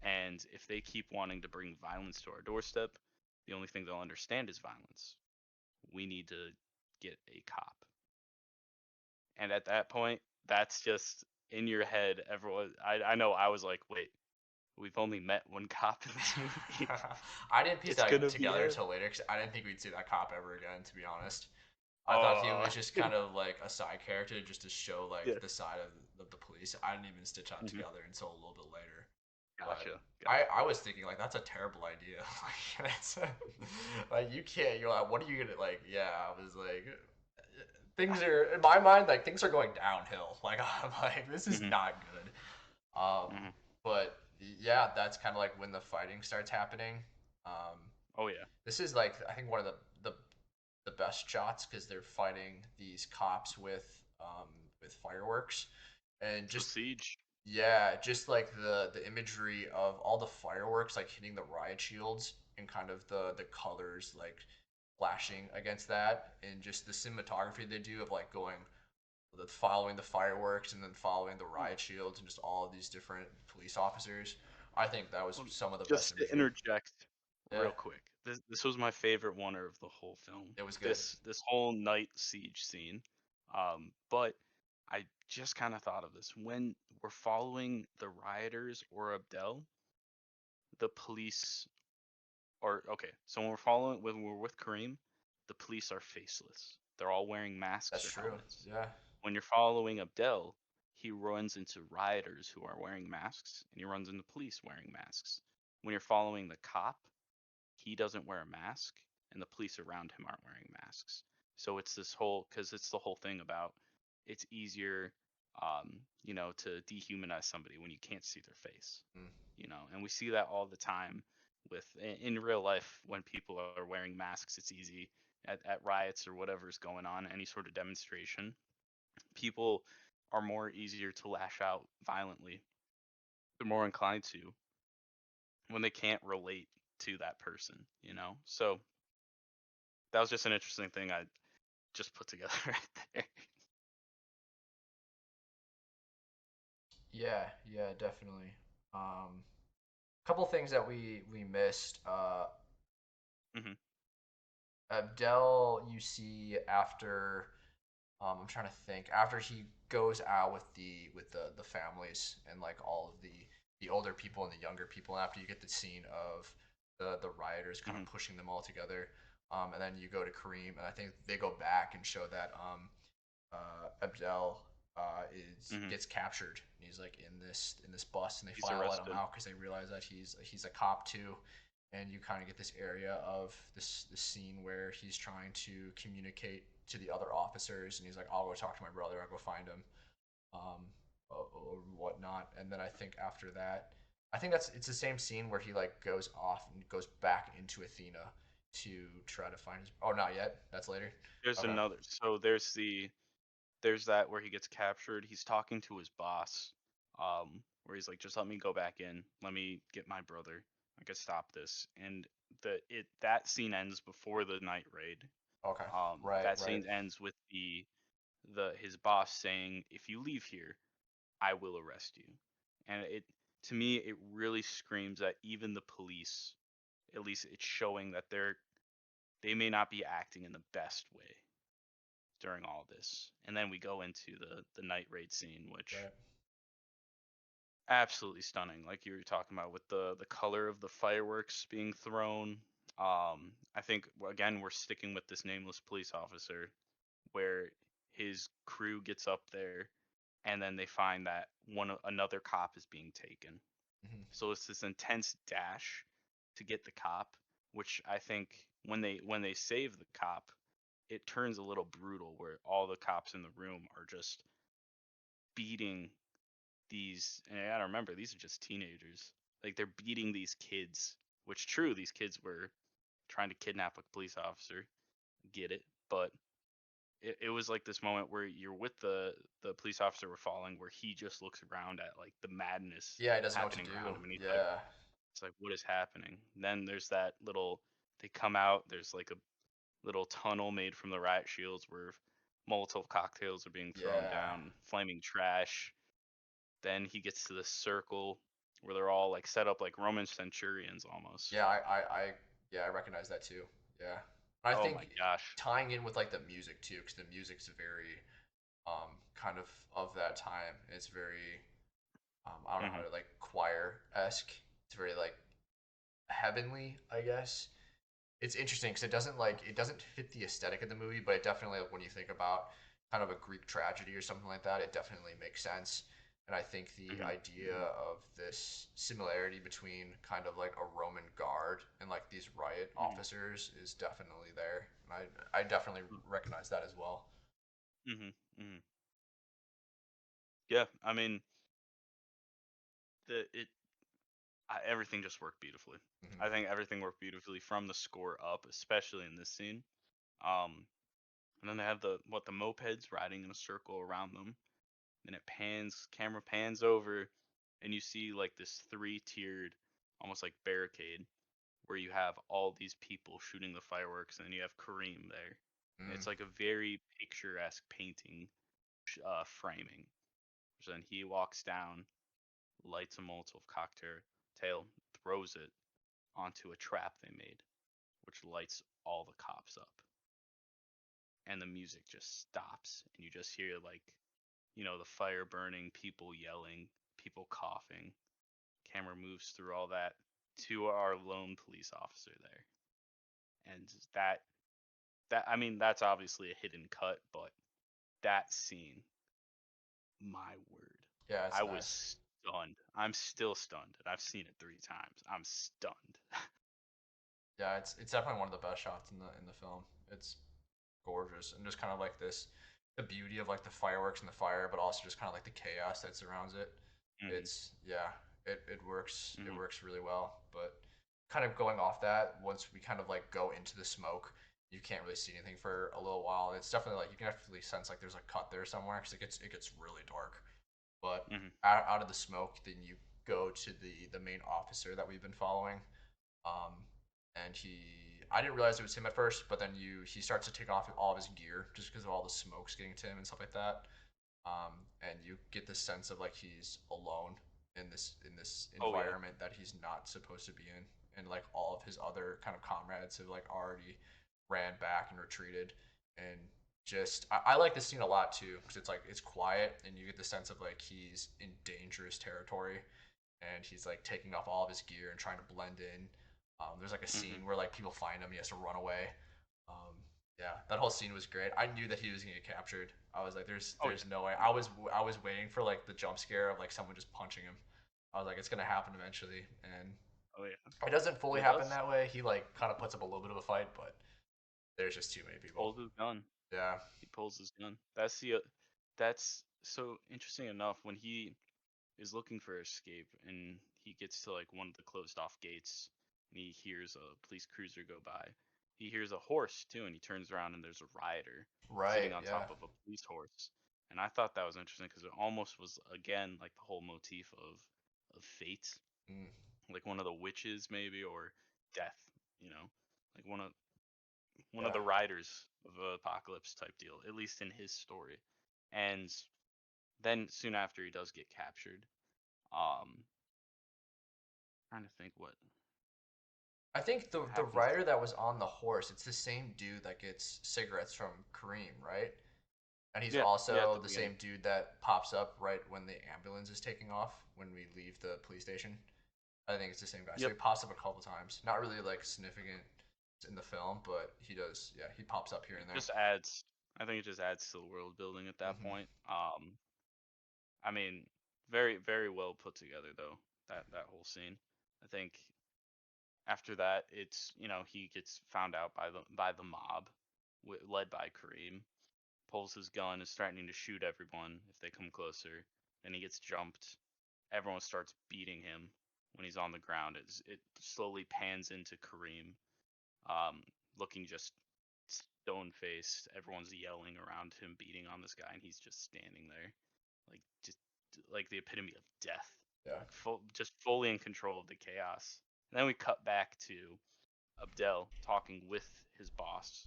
And if they keep wanting to bring violence to our doorstep, the only thing they'll understand is violence. We need to get a cop." And at that point, that's just in your head. Everyone, I know I was like, wait, we've only met one cop in this movie. I didn't piece It's that gonna be together him. until later because I didn't think we'd see that cop ever again. To be honest, I thought he Oh, was just kind of like a side character just to show yeah. like the side of the police. I didn't even stitch that Mhm. together until a little bit later. But Gotcha, I gotcha. was thinking like that's a terrible idea. Like it's like you can't. You're like, what are you gonna like? Yeah, I was like, things are in my mind like things are going downhill. Like I'm like this is Hmm. not good. Hmm. But yeah, that's kind of like when the fighting starts happening. Um, Oh yeah. this is like I think one of the best shots because they're fighting these cops with fireworks and So just Siege. yeah, just like the imagery of all the fireworks like hitting the riot shields and kind of the colors like flashing against that and just the cinematography they do of like going following the fireworks and then following the Oh, riot shields and just all of these different police officers. I think that was well, some of the best just to imagery. interject Yeah, real quick, this was my favorite one of the whole film. it was good. This whole night siege scene. But I just kind of thought of this when we're following the rioters or Abdel, the police or okay, so when we're with Kareem, the police are faceless. They're all wearing masks That's or true. helmets. Yeah. When you're following Abdel, he runs into rioters who are wearing masks, and he runs into police wearing masks. When you're following the cop, he doesn't wear a mask, and the police around him aren't wearing masks. So it's this whole because it's the whole thing about it's easier, to dehumanize somebody when you can't see their face, Mm. and we see that all the time with in real life when people are wearing masks. It's easy at riots or whatever's going on, any sort of demonstration. People are more easier to lash out violently. They're more inclined to when they can't relate. to that person, you know? So that was just an interesting thing I just put together right there. Yeah, yeah, definitely. Couple things that we missed. Hmm. Abdel, you see after I'm trying to think. After he goes out with the families and like all of the older people and the younger people, and after you get the scene of the rioters kind of Hmm. pushing them all together, and then you go to Kareem, and I think they go back and show that Abdel is Hmm. gets captured. And he's like in this bus, and they He's finally let him arrested. out because they realize that he's a cop too. And you kind of get this area of this scene where he's trying to communicate to the other officers, and he's like, "I'll go talk to my brother. I'll go find him." um, or whatnot. And then I think after that, I think it's the same scene where he like goes off and goes back into Athena to try to find his. Oh, not yet. That's later. There's Okay. another. So there's that where he gets captured. He's talking to his boss, where he's like, "Just let me go back in. Let me get my brother. I can stop this." And that scene ends before the night raid. Okay. Right. That Right. scene ends with the his boss saying, "If you leave here, I will arrest you." And it to me it really screams that even the police, at least it's showing that they may not be acting in the best way during all this. And then we go into the night raid scene, which Right. absolutely stunning, like you were talking about with the color of the fireworks being thrown. I think again we're sticking with this nameless police officer where his crew gets up there and then they find that another cop is being taken. Mm-hmm. So it's this intense dash to get the cop, which I think when they save the cop, it turns a little brutal where all the cops in the room are just beating these, and I gotta remember these are just teenagers. Like they're beating these kids, which true these kids were trying to kidnap a police officer. Get it, but it was like this moment where you're with the police officer we're following, where he just looks around at like the madness Yeah, he doesn't know what to happening do. around him, and he's like, Yeah. it's like what is happening? And then there's that little they come out. There's like a little tunnel made from the riot shields where Molotov cocktails are being thrown Yeah. down, flaming trash. Then he gets to this circle where they're all like set up like Roman centurions almost. Yeah. Yeah, I recognize that too. Yeah. I Oh my think gosh. tying in with like the music too, because the music's very kind of that time. It's very I don't know how Mhm. to like choir esque. It's very like heavenly, I guess. It's interesting because it doesn't fit the aesthetic of the movie, but it definitely like, when you think about kind of a Greek tragedy or something like that, it definitely makes sense. And I think the Mhm. idea Mhm. of this similarity between kind of like a Roman guard and like these riot Mhm. officers is definitely there. And I definitely recognize that as well. Mhm. Mhm. Yeah, I mean, the it everything just worked beautifully. Hmm. I think everything worked beautifully from the score up, especially in this scene. Um, and then they have the mopeds riding in a circle around them, and it camera pans over, and you see like this three-tiered, almost like barricade, where you have all these people shooting the fireworks, and then you have Kareem there. And Mm. it's like a very picturesque painting, framing. So then he walks down, lights a Molotov cocktail, throws it onto a trap they made, which lights all the cops up. And the music just stops, and you just hear like, the fire burning, people yelling, people coughing. Camera moves through all that to our lone police officer there, and that I mean that's obviously a hidden cut, but that scene, my word, Yeah, it's I nice. was stunned. I'm still stunned, and I've seen it 3 times. I'm stunned. Yeah, it's definitely one of the best shots in the film. It's gorgeous and just kind of like this the beauty of like the fireworks and the fire, but also just kind of like the chaos that surrounds it. Mhm. It's yeah, it Mhm. works really well. But kind of going off that, once we kind of like go into the smoke, you can't really see anything for a little while. It's definitely like you can definitely sense like there's a cut there somewhere because it gets really dark. But Mhm. out of the smoke, then you go to the main officer that we've been following, Um, and I didn't realize it was him at first, but then he starts to take off all of his gear just because of all the smokes getting to him and stuff like that. And you get this sense of like he's alone in this Oh yeah. environment that he's not supposed to be in, and like all of his other kind of comrades have like already ran back and retreated, and just I like this scene a lot too because it's like it's quiet and you get the sense of like he's in dangerous territory and he's like taking off all of his gear and trying to blend in. There's like a Hmm. scene where like people find him, he has to run away. Um, yeah, that whole scene was great. I knew that he was gonna get captured. I was like, Oh there's yeah. no way. I was waiting for like the jump scare of like someone just punching him. I was like, it's gonna happen eventually, and Oh yeah. it doesn't And fully it happen does. that way. He like kind of puts up a little bit of a fight, but there's just too many people. Pulls his gun. Yeah. He pulls his gun. That's so interesting enough when he is looking for escape and he gets to like one of the closed off gates and he hears a police cruiser go by. He hears a horse too and he turns around and there's a rider sitting Right. on Yeah. top of a police horse. And I thought that was interesting because it almost was again like the whole motif of fate, Mm, like one of the witches maybe or death, you know, like one of yeah. the riders of apocalypse type deal, at least in his story. And then soon after he does get captured. Um, trying to think what I think the happens. rider that was on the horse, it's the same dude that gets cigarettes from Kareem, right? And he's Yeah, yeah, at also the the beginning. same dude that pops up right when the ambulance is taking off when we leave the police station. I think it's the same guy. So Yep. he pops up a couple times. Not really like significant in the film, but he does. Yeah, he pops up here It and there. just adds. I think it just adds to the world building at that Hmm. point. I mean, very very well put together though. That whole scene. I think after that, it's he gets found out by the mob, led by Kareem. Pulls his gun, is threatening to shoot everyone if they come closer. Then he gets jumped. Everyone starts beating him when he's on the ground. It slowly pans into Kareem, um, looking just stone faced. Everyone's yelling around him, beating on this guy, and he's just standing there, like just like the epitome of death, Yeah. like just fully in control of the chaos. And then we cut back to Abdel talking with his boss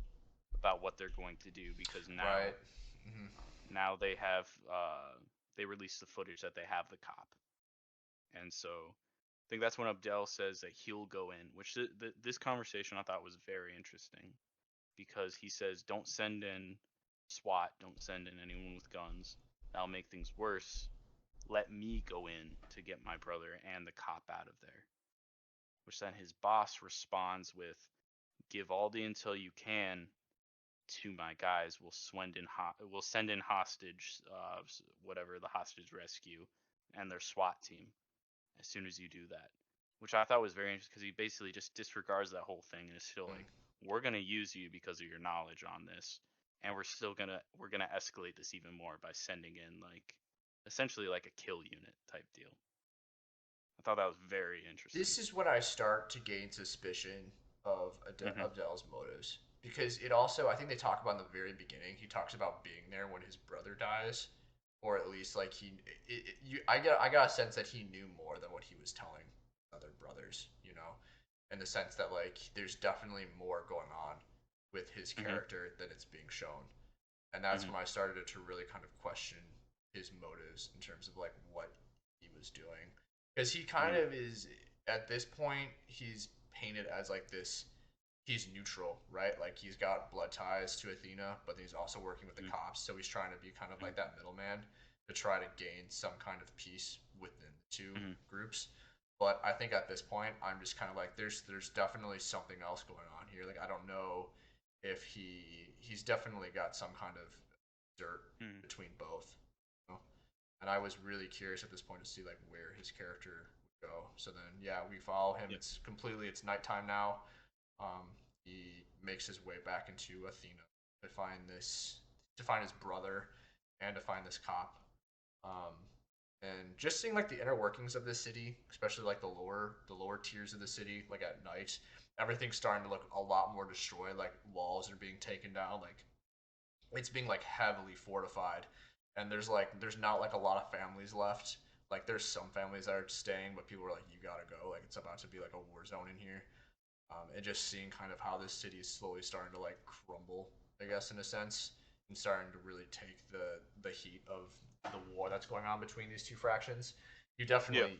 about what they're going to do because Right. now Hmm. now they have they release the footage that they have the cop, and so I think that's when Abdel says that he'll go in, which this conversation I thought was very interesting because he says don't send in SWAT, don't send in anyone with guns. That'll make things worse. Let me go in to get my brother and the cop out of there. Which then his boss responds with, "Give all the intel you can to my guys. We'll send in hostage, whatever the hostage rescue, and their SWAT team as soon as you do that." Which I thought was very interesting because he basically just disregards that whole thing and is still like, "We're gonna use you because of your knowledge on this, and we're gonna escalate this even more by sending in like essentially like a kill unit type deal." I thought that was very interesting. This is when I start to gain suspicion of Hmm. Abdel's motives because it also I think they talk about in the very beginning. He talks about being there when his brother dies, or at least like I got a sense that he knew more than what he was telling other brothers. You know, in the sense that like there's definitely more going on with his Hmm. character than it's being shown, and that's Hmm. when I started to really kind of question his motives in terms of like what he was doing because he kind Hmm. of is at this point he's painted as like this he's neutral, right? Like he's got blood ties to Athena, but he's also working with the Hmm. cops, so he's trying to be kind of Hmm. like that middleman to try to gain some kind of peace within the two Hmm. groups. But I think at this point I'm just kind of like there's definitely something else going on here. Like I don't know if he's definitely got some kind of dirt Hmm. between both. You know? And I was really curious at this point to see like where his character would go. So then yeah, we follow him. Yep. It's nighttime now. He makes his way back into Athena to find his brother and to find this cop. Um, and just seeing like the inner workings of this city, especially like the lower tiers of the city, like at night, everything's starting to look a lot more destroyed. Like walls are being taken down. Like it's being like heavily fortified, and there's not like a lot of families left. Like there's some families that are staying, but people are like, you gotta go. Like it's about to be like a war zone in here. and just seeing kind of how this city is slowly starting to like crumble, I guess in a sense, and starting to really take the heat of the war that's going on between these two fractions. Yeah.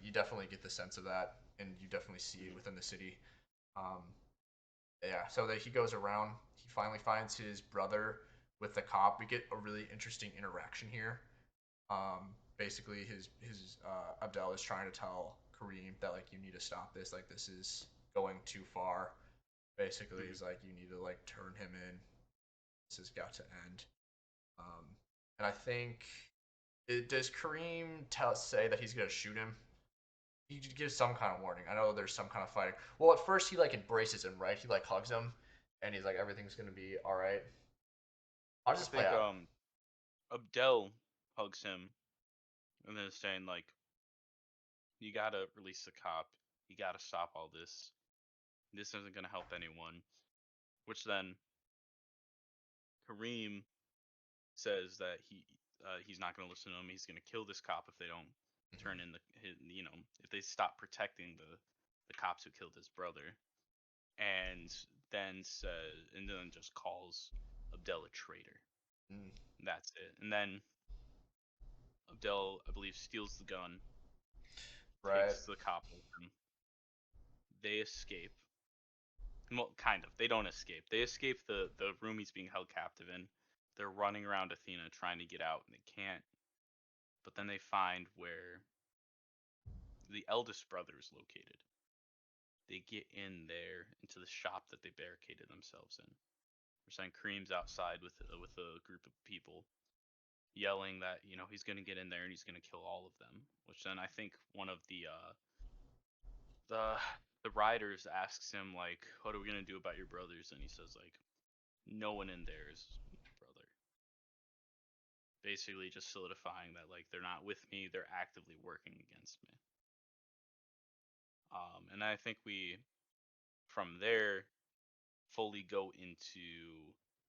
You definitely get the sense of that, and you definitely see it Mhm. within the city. Um, yeah, so that he goes around, he finally finds his brother with the cop. We get a really interesting interaction here. Basically, his Abdel is trying to tell Kareem that like you need to stop this. Like this is going too far. Basically, Mhm. he's like you need to like turn him in. This has got to end. Um, and I think does Kareem say that he's gonna shoot him? He gives some kind of warning. I know there's some kind of fighting. Well, at first he like embraces him, right? He like hugs him, and he's like everything's gonna be all right. How does I this play think out? Abdel hugs him and then is saying like, you gotta release the cop. You gotta stop all this. This isn't gonna help anyone. Which then Kareem says that he's not gonna listen to him. He's gonna kill this cop if they don't turn in if they stop protecting the cops who killed his brother. And then just calls Abdel a traitor. Mm, That's it. And then Abdel, I believe, steals the gun, right. takes the cop with him. They escape. Well, kind of. They don't escape. They escape the room he's being held captive in. They're running around Athena trying to get out, and they can't. But then they find where the eldest brother is located. They get in there into the shop that they barricaded themselves in. We're saying Kareem's outside with a group of people, yelling that he's gonna get in there and he's gonna kill all of them. Which then I think one of the the riders asks him like, "What are we gonna do about your brothers?" And he says like, "No one in there is my brother." Basically, just solidifying that like they're not with me; they're actively working against me. And I think we from there fully go into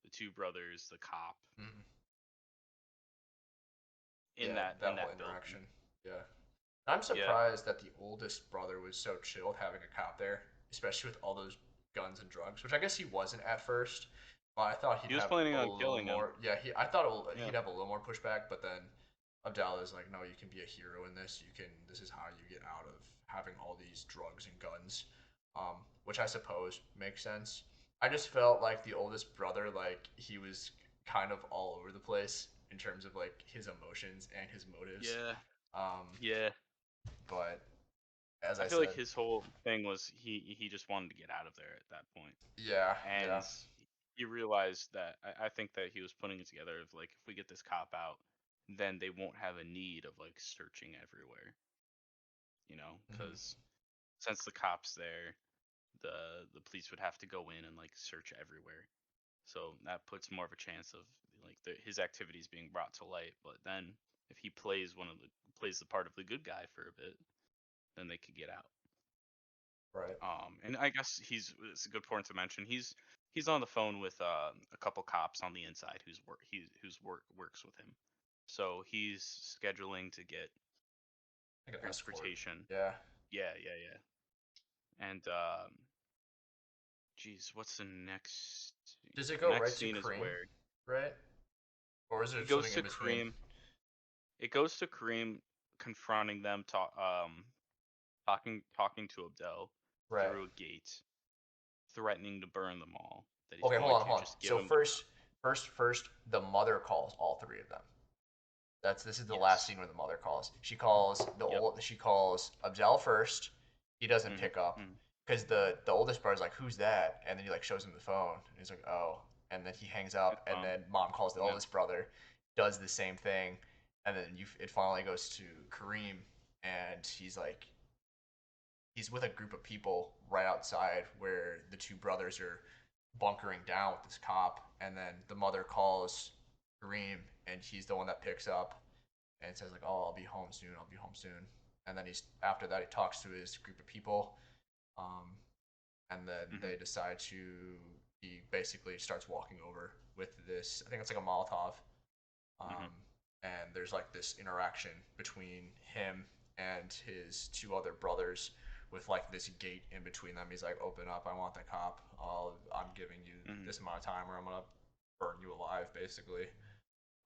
the two brothers, the cop Mm, in yeah, that that in whole that building. interaction. Yeah. I'm Yeah, surprised that the oldest brother was so chilled having a cop there, especially with all those guns and drugs, which I guess he wasn't at first. I thought he'd he was have planning a on little killing him. more. Yeah, I thought Yeah, he'd have a little more pushback, but then Abdallah's like, no, you can be a hero in this. You can. This is how you get out of having all these drugs and guns, which I suppose makes sense. I just felt like the oldest brother, like he was kind of all over the place in terms of like his emotions and his motives. yeah, Um, yeah. but as I I feel like said, his whole thing was he just wanted to get out of there at that point, yeah, yeah, and he realized that I think that he was putting it together of like if we get this cop out, then they won't have a need of like searching everywhere, hmm, because since the cops there, the police would have to go in and like search everywhere. So that puts more of a chance of like his activities being brought to light. But then if he plays the part of the good guy for a bit, then they could get out. right. And I guess it's a good point to mention. He's on the phone with a couple cops on the inside who's works with him. So he's scheduling to get Like an escort. transportation. Yeah. Yeah, yeah, yeah. And geez, what's the next scene? Does it The go right next to scene is Kareem, where right? Or is it there goes something in to between? Kareem. It goes to Kareem confronting them, talking to Abdel Right. through a gate, threatening to burn them all. That he's Okay, going to hold on. just give So them the cop. first, the mother calls all three of them. This is the last Yes. scene where the mother calls. She calls Yep. she calls Abdel first. He doesn't Mhm. pick up Mhm. because the oldest brother's like, "Who's that?" And then he like shows him the phone. And he's like, "Oh." And then he hangs It's up. And then mom calls the Yep. oldest brother, does the same thing, and then it finally goes to Kareem, and he's with a group of people right outside where the two brothers are bunkering down with this cop, and then the mother calls Kareem, and he's the one that picks up and says like, "Oh, I'll be home soon. I'll be home soon." And then he's after that he talks to his group of people, um, and then Mhm. they decide to. He basically starts walking over with this. I think it's like a Molotov, Mhm. um, and there's like this interaction between him and his two other brothers with like this gate in between them. He's like, "Open up! I want the cop. I'm giving you Mhm. this amount of time, or I'm gonna burn you alive," basically.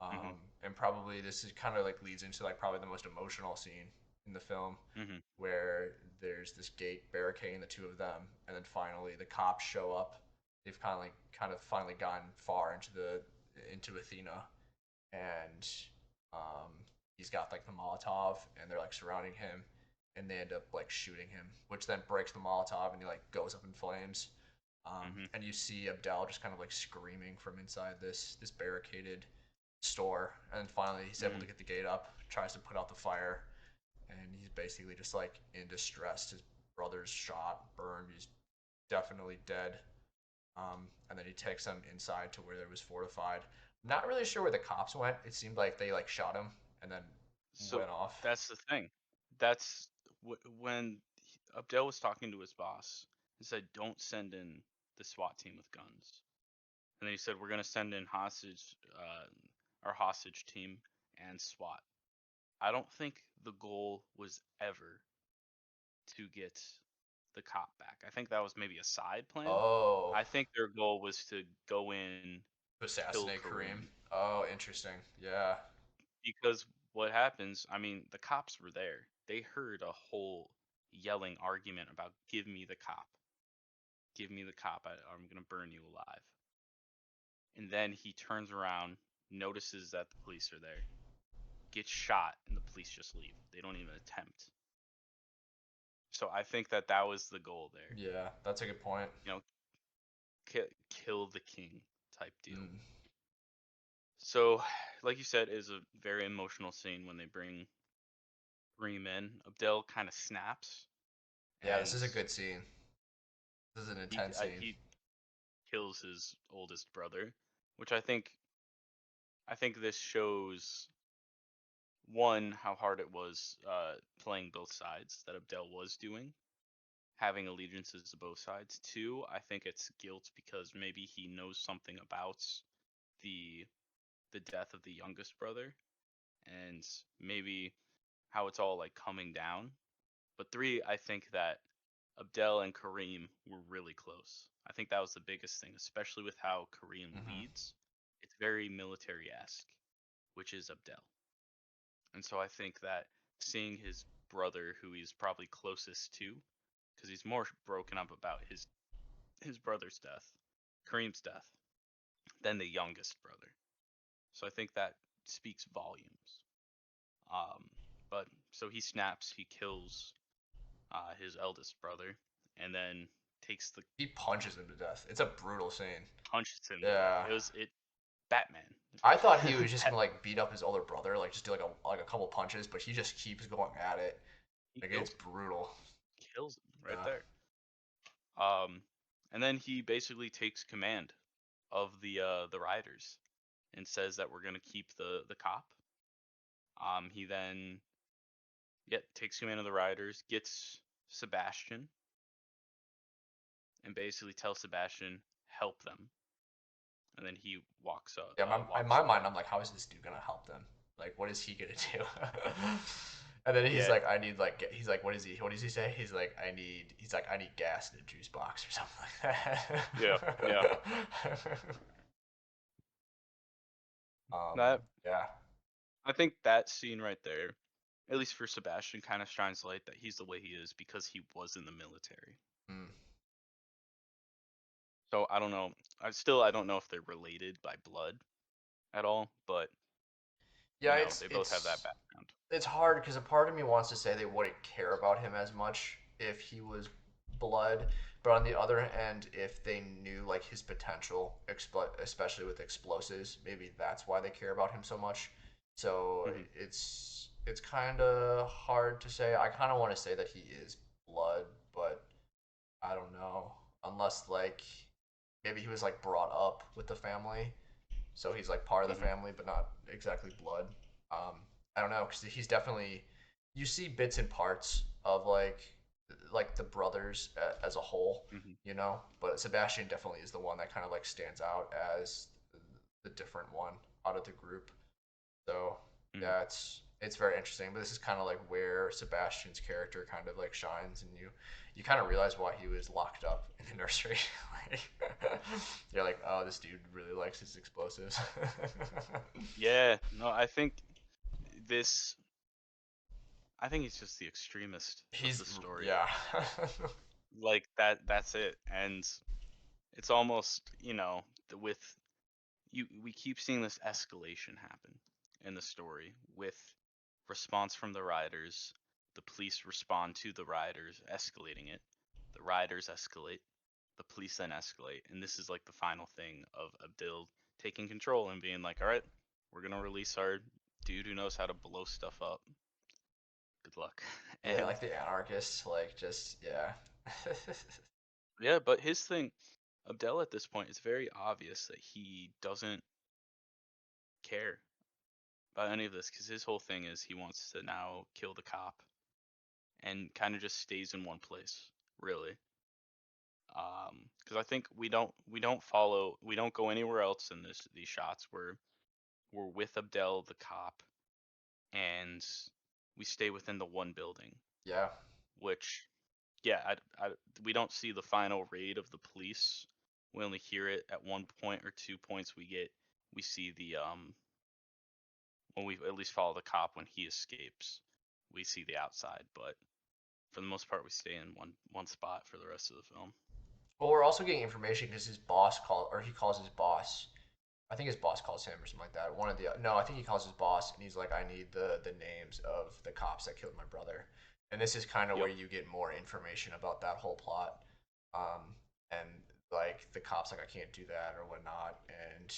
Mhm. And probably this is kind of like leads into like probably the most emotional scene in the film, Mhm. where there's this gate barricading the two of them, and then finally the cops show up. They've kind of finally gotten far into Athena, and um, he's got like the Molotov, and they're like surrounding him, and they end up like shooting him, which then breaks the Molotov, and he like goes up in flames. Mhm. And you see Abdel just kind of like screaming from inside this barricaded store, and then finally he's able to Mhm. get the gate up, tries to put out the fire, and he's basically just like in distress. His brother's shot, burned. He's definitely dead. And then he takes them inside to where it was fortified. Not really sure where the cops went. It seemed like they like shot him and then So went off. that's the thing. That's when Abdel was talking to his boss. He said, "Don't send in the SWAT team with guns." And then he said, "We're gonna send in our hostage team and SWAT." I don't think the goal was ever to get the cop back. I think that was maybe a side plan. Oh, I think their goal was to go in, to kill assassinate Kareem. Kareem. Oh, interesting. Yeah. Because what happens, I mean, the cops were there. They heard a whole yelling argument about give me the cop. Give me the cop. I'm going to burn you alive. And then he turns around, notices that the police are there, gets shot, and the police just leave. They don't even attempt. So I think that that was the goal there. Yeah, that's a good point. You know, kill the king type deal. Mm. So, like you said, is a very emotional scene when they bring Reem in. Abdel kind of snaps, Yeah, this and is a good scene. This is an intense scene. he kills his oldest brother, which I think this shows one how hard it was playing both sides that Abdel was doing, having allegiances to both sides. Two, I think it's guilt because maybe he knows something about the the death of the youngest brother and maybe how it's all like coming down. But three, I think that Abdel and Kareem were really close. I think that was the biggest thing, especially with how Kareem Hmm. leads. It's very military-esque, which is Abdel. And so I think that seeing his brother, who he's probably closest to, because he's more broken up about his brother's death, Kareem's death, than the youngest brother. So I think that speaks volumes. Um, but so he snaps, he kills his eldest brother, and then takes the He punches him to death. It's a brutal scene. punches him to death. Yeah. It Batman. I thought he was just Bat, gonna like beat up his older brother, like just do like a couple punches, but he just keeps going at it. he Like it's kills him. brutal. Kills him right Yeah. there. Um, and then he basically takes command of the riders and says that we're gonna keep the cop. He then takes command of the riders, gets Sebastian, and basically tells Sebastian help them. And then he Yeah, in walks my mind, away. I'm like, how is this dude gonna help them? Like, what is he gonna do? And then he's Yeah, like, he's like, what does he say? He's like, I need gas in a juice box or something yeah, yeah. like that. That Yeah. I think that scene right there, at least for Sebastian, kind of shines light that he's the way he is because he was in the military. Mm. So I don't know. I don't know if they're related by blood at all, but Yeah, they both have that background. it's hard because a part of me wants to say they wouldn't care about him as much if he was blood, but on the other end, if they knew like his potential, especially with explosives, maybe that's why they care about him so much. So Hmm. it's kind of hard to say. I kind of want to say that he is blood, but I don't know unless like maybe he was like brought up with the family, so he's like part of the Hmm. family, but not exactly blood. I don't know because he's definitely you see bits and parts of like the brothers as a whole, Hmm. you know. But Sebastian definitely is the one that kind of like stands out as the different one out of the group. So Hmm. yeah, it's very interesting. But this is kind of like where Sebastian's character kind of like shines, and you kind of realize why he was locked up in the nursery. Like, you're like, oh, this dude really likes his explosives. Yeah, no, this I think he's just the extremist of He's the story. yeah. Like that's it. And it's almost, with we keep seeing this escalation happen in the story with response from the riders. The police respond to the riders, escalating it. The riders escalate. The police then escalate, and this is like the final thing of Abdil taking control and being like, "All right, we're gonna release our dude who knows how to blow stuff up. Good luck." Yeah, And like the anarchists, like just yeah. yeah, but his thing, Abdel at this point, it's very obvious that he doesn't care about any of this because his whole thing is he wants to now kill the cop and kind of just stays in one place, really. Because I think we don't go anywhere else in these shots. We're with Abdel the cop, and we stay within the one building, Yeah. which yeah, we don't see the final raid of the police. We only hear it at one point or 2 points. We see the when we at least follow the cop when he escapes. We see the outside, but for the most part, we stay in one spot for the rest of the film. Well, we're also getting information because his boss call or he calls his boss. I think his boss calls him or something like that. One of the no, I think he calls his boss and he's like, I need the names of the cops that killed my brother. And this is kind of where Yep. you get more information about that whole plot. And like the cops like I can't do that or whatnot, and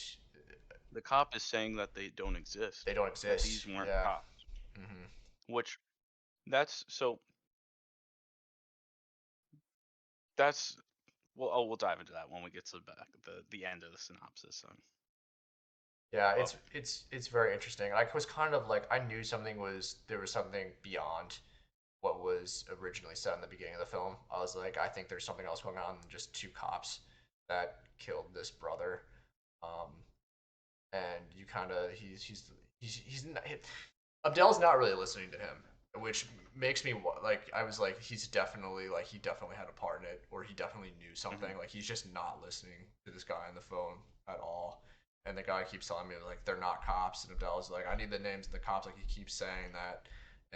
The cop is saying that they don't exist, they don't that exist. these weren't Yeah. cops, Hmm. which that's so that's we'll dive into that when we get to the end of the synopsis. So, Yeah, well, it's very interesting. I was kind of like I knew something was there was something beyond what was originally said in the beginning of the film. I was like, I think there's something else going on than just two cops that killed this brother. Um, and you kind of he's not, Abdel's not really listening to him, which makes me like I was like he's definitely like he definitely had a part in it, or he definitely knew hmm something. Like he's just not listening to this guy on the phone at all. And the guy keeps telling me like they're not cops, and Abdel's like I need the names of the cops. Like he keeps saying that,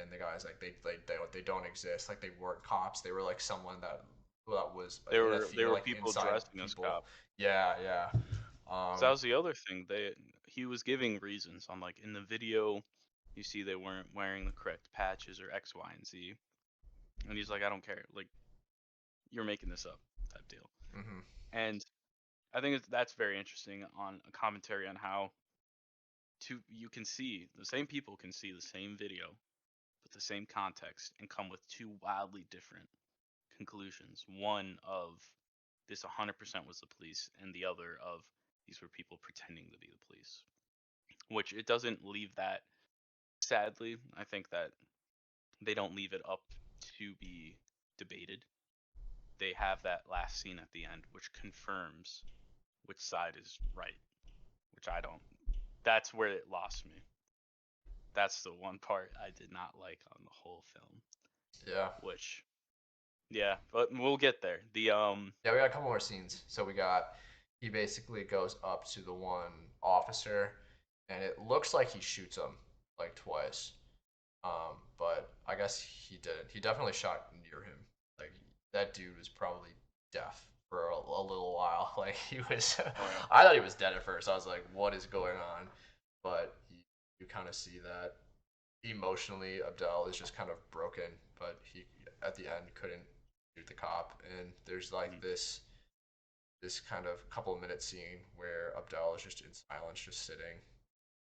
and the guy's like they don't exist. Like they weren't cops. They were like someone that was in they Athena, were like people inside dressing as people. cops. Yeah, yeah. So that Um, was the other thing. He was giving reasons on, like, in the video, you see they weren't wearing the correct patches or X, Y, and Z, and he's like, I don't care. Like, you're making this up, type deal. mhm. And I think that's very interesting on a commentary on how you can see the same people can see the same video with the same context and come with two wildly different conclusions. One of this 100% was the police, and the other of these were people pretending to be the police. Which it doesn't leave that, sadly. I think that they don't leave it up to be debated. They have that last scene at the end, which confirms which side is right, which I don't. That's where it lost me. That's the one part I did not like on the whole film. Yeah. Which, yeah, but we'll get there. Yeah, we got a couple more scenes. So we got he basically goes up to the one officer, and it looks like he shoots him like twice. But I guess he didn't. He definitely shot near him. Like that dude was probably deaf for a little while. Like he was. Oh yeah, I thought he was dead at first. I was like, what is going on? But you kind of see that emotionally, Abdel is just kind of broken. But he at the end couldn't shoot the cop, and there's like mhm. this kind of couple of minute scene where Abdel is just in silence, just sitting,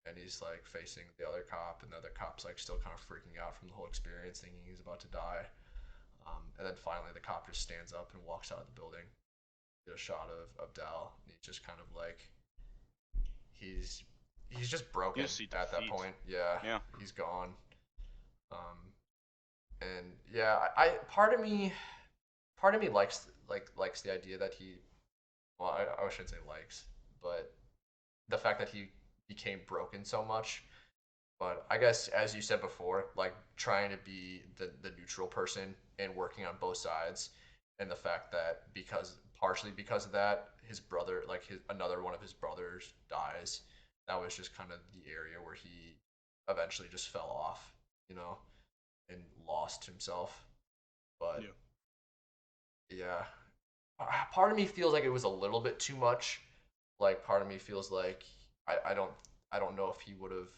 and he's like facing the other cop, and the other cop's like still kind of freaking out from the whole experience, thinking he's about to die. And then finally, the cop just stands up and walks out of the building. Get a shot of Abdel, and he's just kind of like he's he's just You broken just see at that defeat. point. Yeah, Yeah, he's gone. Um, and yeah, I part of me likes the idea that he well, I shouldn't say likes, but the fact that he became broken so much But I guess as you said before, like trying to be the neutral person and working on both sides, and the fact that partially because of that, his brother, like his another one of his brothers dies. That was just kind of the area where he eventually just fell off, you know, and lost himself. But Yeah. yeah, part of me feels like it was a little bit too much. Like part of me feels like I don't know if he would have.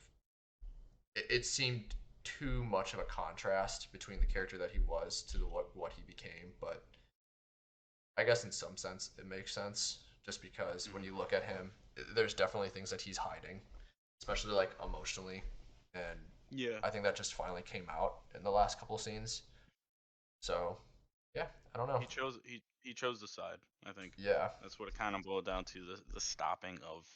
It seemed too much of a contrast between the character that he was to what he became. But I guess in some sense it makes sense, just because when Mhm. you look at him, there's definitely things that he's hiding, especially like emotionally, and Yeah. I think that just finally came out in the last couple scenes. So yeah, I don't know. He chose the side. I think Yeah, that's what it kind of boiled down to, the stopping of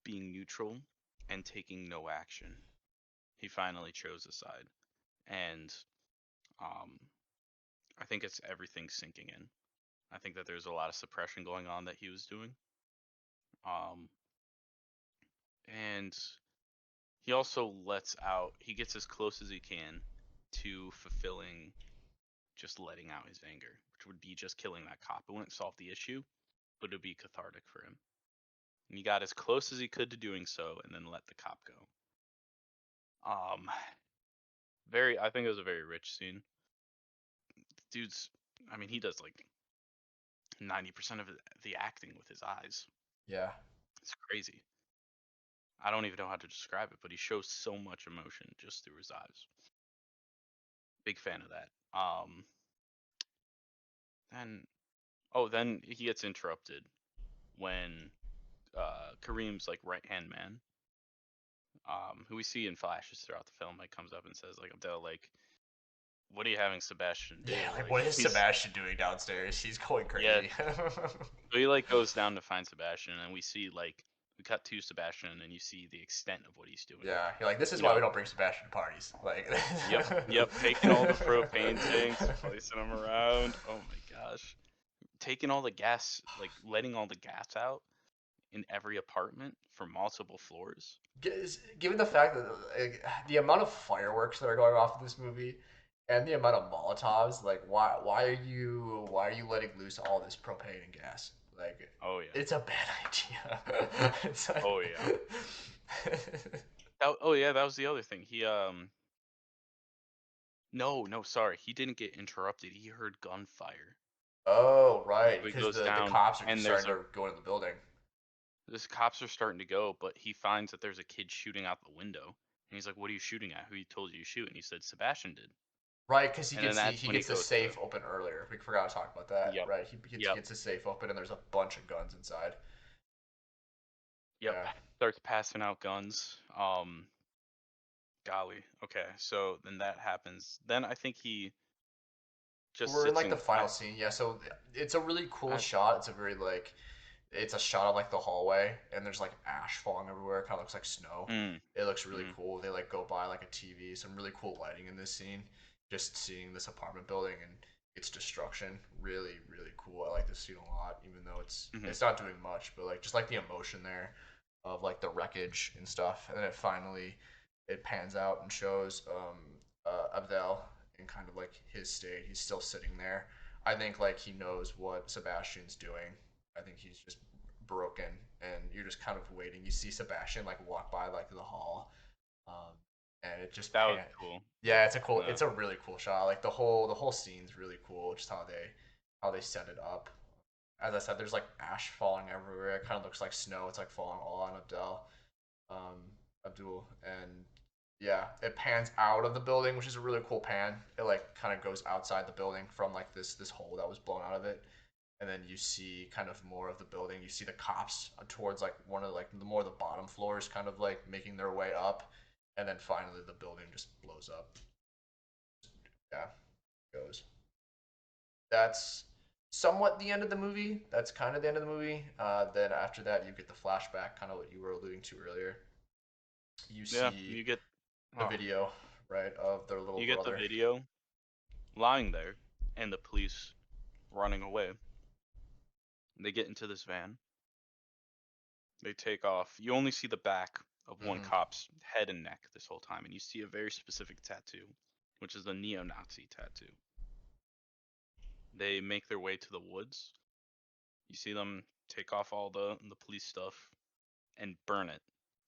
being neutral and taking no action. He finally chose a side, and um, I think it's everything sinking in. I think that there's a lot of suppression going on that he was doing, um, and he also lets out. He gets as close as he can to fulfilling just letting out his anger, which would be just killing that cop. It wouldn't solve the issue, but it'd be cathartic for him. And he got as close as he could to doing so, and then let the cop go. Um, very. I think it was a very rich scene. Dude's. I mean, he does like 90% of the acting with his eyes. yeah. It's crazy. I don't even know how to describe it, but he shows so much emotion just through his eyes. Big fan of that. Then then he gets interrupted when Kareem's like right hand man, who we see in flashes throughout the film, like comes up and says like, Abdel, like, what are you having Sebastian Yeah, do? like Like what is he's Sebastian doing downstairs? He's going yeah. crazy. So he like goes down to find Sebastian, and we see like we cut to Sebastian, and you see the extent of what he's doing. Yeah, you're like, this is You why know, we don't bring Sebastian to parties. Like, yep, taking all the propane tanks, placing them around. Oh my gosh, taking all the gas, like letting all the gas out in every apartment for multiple floors. given the fact that like, the amount of fireworks that are going off in this movie and the amount of Molotovs, like, why are you letting loose all this propane and gas? Like, Oh yeah, it's a bad idea. It's like, oh yeah. Oh yeah, that was the other thing. He no, sorry, he didn't get interrupted. He heard gunfire. oh right, So he because goes the down, cops are just and starting to go into the building. this cops are starting to go, but he finds that there's a kid shooting out the window. And he's like, "What are you shooting at? Who told you to shoot?" And he said, "Sebastian did." Right, because And then that's he when he gets the goes safe to, open earlier. We forgot to talk about that. yep, Right, he yep, gets the safe open and there's a bunch of guns inside. yep. Yeah. Starts passing out guns. Golly. Okay, so then that happens. Then I think he just We're in sits like the and final scene, yeah. So it's a really cool I shot. It's a very like, it's a shot of like the hallway, and there's like ash falling everywhere. It kind of looks like snow. mm, It looks really mm, cool. They like go by like a TV. Some really cool lighting in this scene. Just seeing this apartment building and its destruction, really really cool. I like this scene a lot, even though mm, it's not doing much, but like just like the emotion there, of like the wreckage and stuff, and then it pans out and shows Abdel in kind of like his state. He's still sitting there. I think like he knows what Sebastian's doing. I think he's just broken, and you're just kind of waiting. You see Sebastian like walk by like the hall, and it just that was pan. cool. Yeah, No, it's a really cool shot. Like the whole scene's really cool. Just how they set it up. As I said, there's like ash falling everywhere. It kind of looks like snow. It's like falling all on um, Abdul, and yeah, it pans out of the building, which is a really cool pan. It like kind of goes outside the building from like this hole that was blown out of it, and then you see kind of more of the building. You see the cops towards like one of like the more of the bottom floors, kind of like making their way up, and then finally the building just blows up. Yeah, goes. That's somewhat the end of the movie. That's kind of the end of the movie. Then after that, you get the flashback, kind of what you were alluding to earlier. You yeah, see you get the oh, video, right, of their little you get the brother. video lying there, and the police running away. They get into this van. They take off. You only see the back of one Mm-hmm. cop's head and neck this whole time, and you see a very specific tattoo, which is a neo-Nazi tattoo. They make their way to the woods. You see them take off all the police stuff and burn it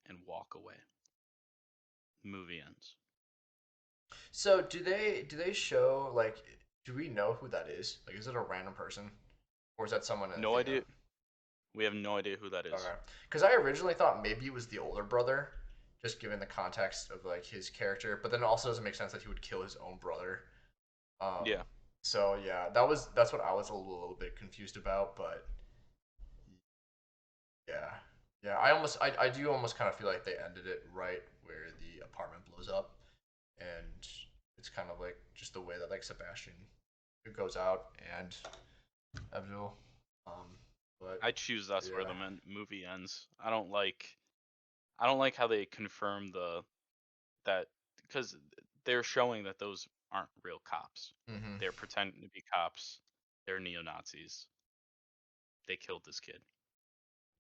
and walk away. Movie ends. So do they show like do we know who that is? Like is it a random person or is that someone in No Athena? idea. We have no idea who that is. Okay. Because I originally thought maybe it was the older brother, just given the context of like his character, but then it also doesn't make sense that he would kill his own brother. Um, Yeah, so yeah, that's what I was a little bit confused about, but yeah, yeah, I do almost kind of feel like they ended it right where the apartment blows up, and it's kind of like just the way that like Sebastian goes out and Abdul, um, but I choose that's where yeah, the movie ends. I don't like how they confirm that because they're showing that those aren't real cops. mm-hmm. They're pretending to be cops. They're neo Nazis. They killed this kid, and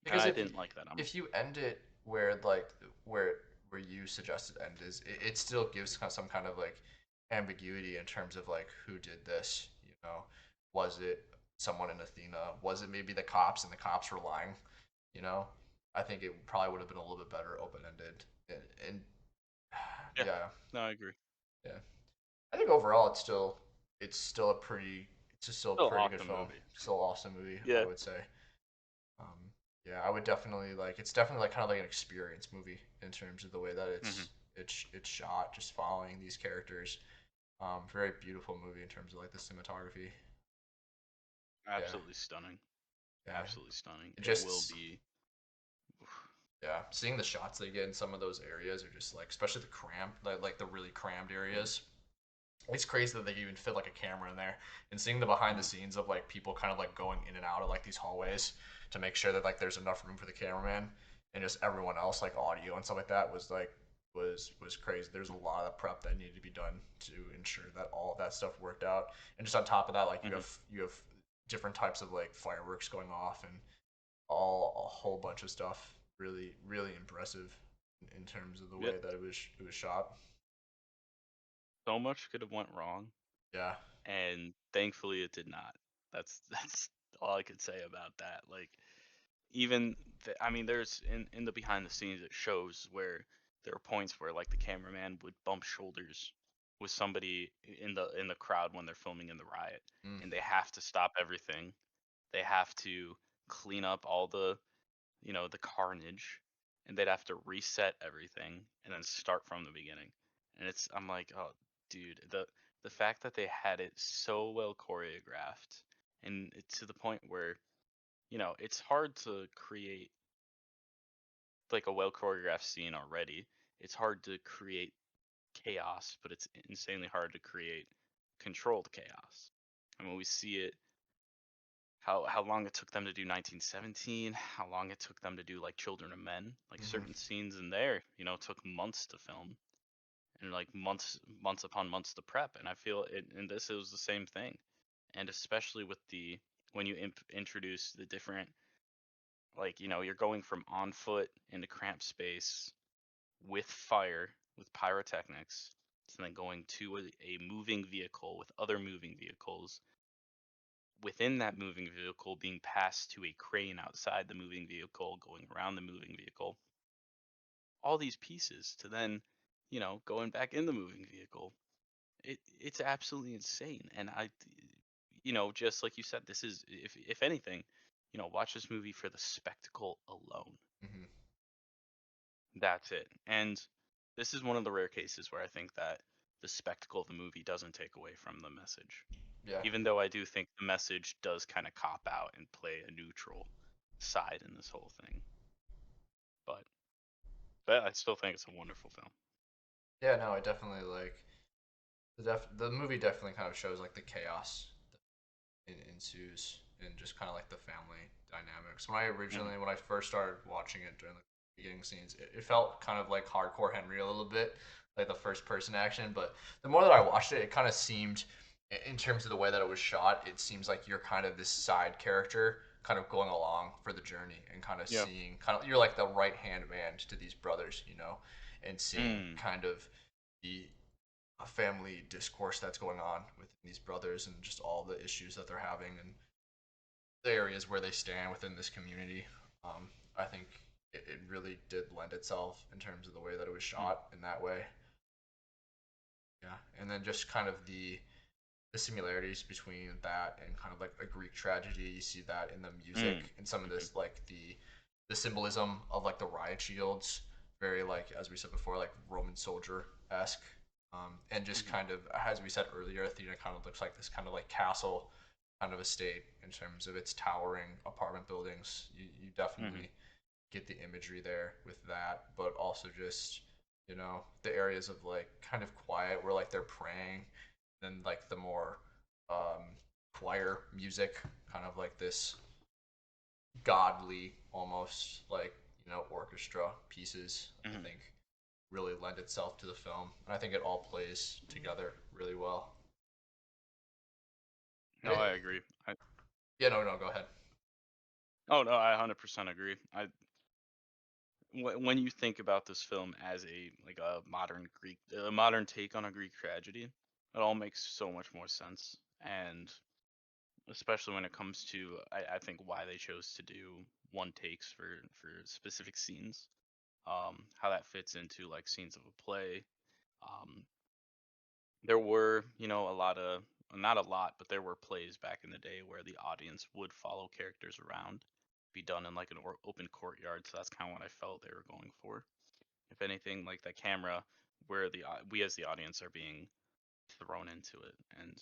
Because I didn't like that. if you end it where like where you suggested end is, it still gives some kind of like ambiguity in terms of like who did this. You know, was it someone in Athena? Was it maybe the cops and the cops were lying? You know, I think it probably would have been a little bit better open ended. And Yeah, yeah, no, I agree. yeah. I think overall it's still a Still pretty good awesome film. movie. Still awesome movie, I Yeah. would say. Um, yeah, I would definitely like. It's definitely like kind of like an experience movie in terms of the way that Hmm. it's shot, just following these characters. Very beautiful movie in terms of like the cinematography. Yeah, Absolutely stunning. yeah. Absolutely stunning. It It will just be. yeah, seeing the shots they get in some of those areas are just like, especially the like the really crammed areas. It's crazy that they even fit like a camera in there, and seeing the behind the Mhm. scenes of like people kind of like going in and out of like these hallways to make sure that like there's enough room for the cameraman and just everyone else like audio and stuff like that was like was crazy. There's a lot of prep that needed to be done to ensure that all of that stuff worked out, and just on top of that, like Mhm. you have different types of like fireworks going off and all a whole bunch of stuff. Really impressive in terms of the Yep. way that it was shot. So much could have went wrong, Yeah. and thankfully it did not. That's all I could say about that. Like even I mean, there's in the behind the scenes it shows where there are points where like the cameraman would bump shoulders with somebody in the crowd when they're filming in the riot, Mm. and they have to stop everything. They have to clean up all the carnage, and they'd have to reset everything and then start from the beginning. And I'm like, oh, dude, the fact that they had it so well choreographed, and to the point where it's hard to create like a well choreographed scene already. It's hard to create chaos, but it's insanely hard to create controlled chaos. I mean, we see it how long it took them to do 1917, how long it took them to do like Children of Men, like Mm-hmm. certain scenes in there, took months to film and like months upon months to prep. And I feel in this it was the same thing, and especially with the when you introduce the different like you're going from on foot into cramped space with fire with pyrotechnics to then going to a moving vehicle with other moving vehicles within that moving vehicle being passed to a crane outside the moving vehicle, going around the moving vehicle, all these pieces to then, going back in the moving vehicle. It's absolutely insane. And just like you said, this is if anything, watch this movie for the spectacle alone. Mm-hmm. That's it. And this is one of the rare cases where I think that the spectacle of the movie doesn't take away from the message. Yeah. Even though I do think the message does kind of cop out and play a neutral side in this whole thing. But I still think it's a wonderful film. Yeah, no, I definitely like the movie definitely kind of shows like the chaos that ensues and just kind of like the family dynamics. Hmm. When I first started watching it during the beginning scenes, it felt kind of like hardcore Henry a little bit, like the first person action. But the more that I watched it, it kind of seemed, in terms of the way that it was shot, it seems like you're kind of this side character kind of going along for the journey and kind of Yeah. seeing kind of you're like the right hand man to these brothers, you know, and seeing Mm. kind of the family discourse that's going on with these brothers and just all the issues that they're having and the areas where they stand within this community. I think it really did lend itself in terms of the way that it was Mm. shot in that way. Yeah, and then just kind of the similarities between that and kind of like a Greek tragedy. You see that in the music Mm. and some of Mhm. this like the symbolism of like the riot shields, very like as we said before, like Roman soldier esque. And just Mhm. kind of as we said earlier, Athena kind of looks like this kind of like castle kind of estate in terms of its towering apartment buildings. You Mhm. definitely get the imagery there with that, but also just the areas of like kind of quiet where like they're praying, and like the more um, choir music, kind of like this godly almost like orchestra pieces. I Mhm. think really lend itself to the film, and I think it all plays together really well. And No, I agree. yeah, no, go ahead. Oh no, I 100% agree. When you think about this film as a like a modern take on a Greek tragedy, it all makes so much more sense. And especially when it comes to, I think why they chose to do one takes for specific scenes, how that fits into like scenes of a play. Um, there were, a lot of, not a lot, but there were plays back in the day where the audience would follow characters around, be done in like an open courtyard. So that's kind of what I felt they were going for. If anything, like the camera, where we as the audience are being thrown into it, and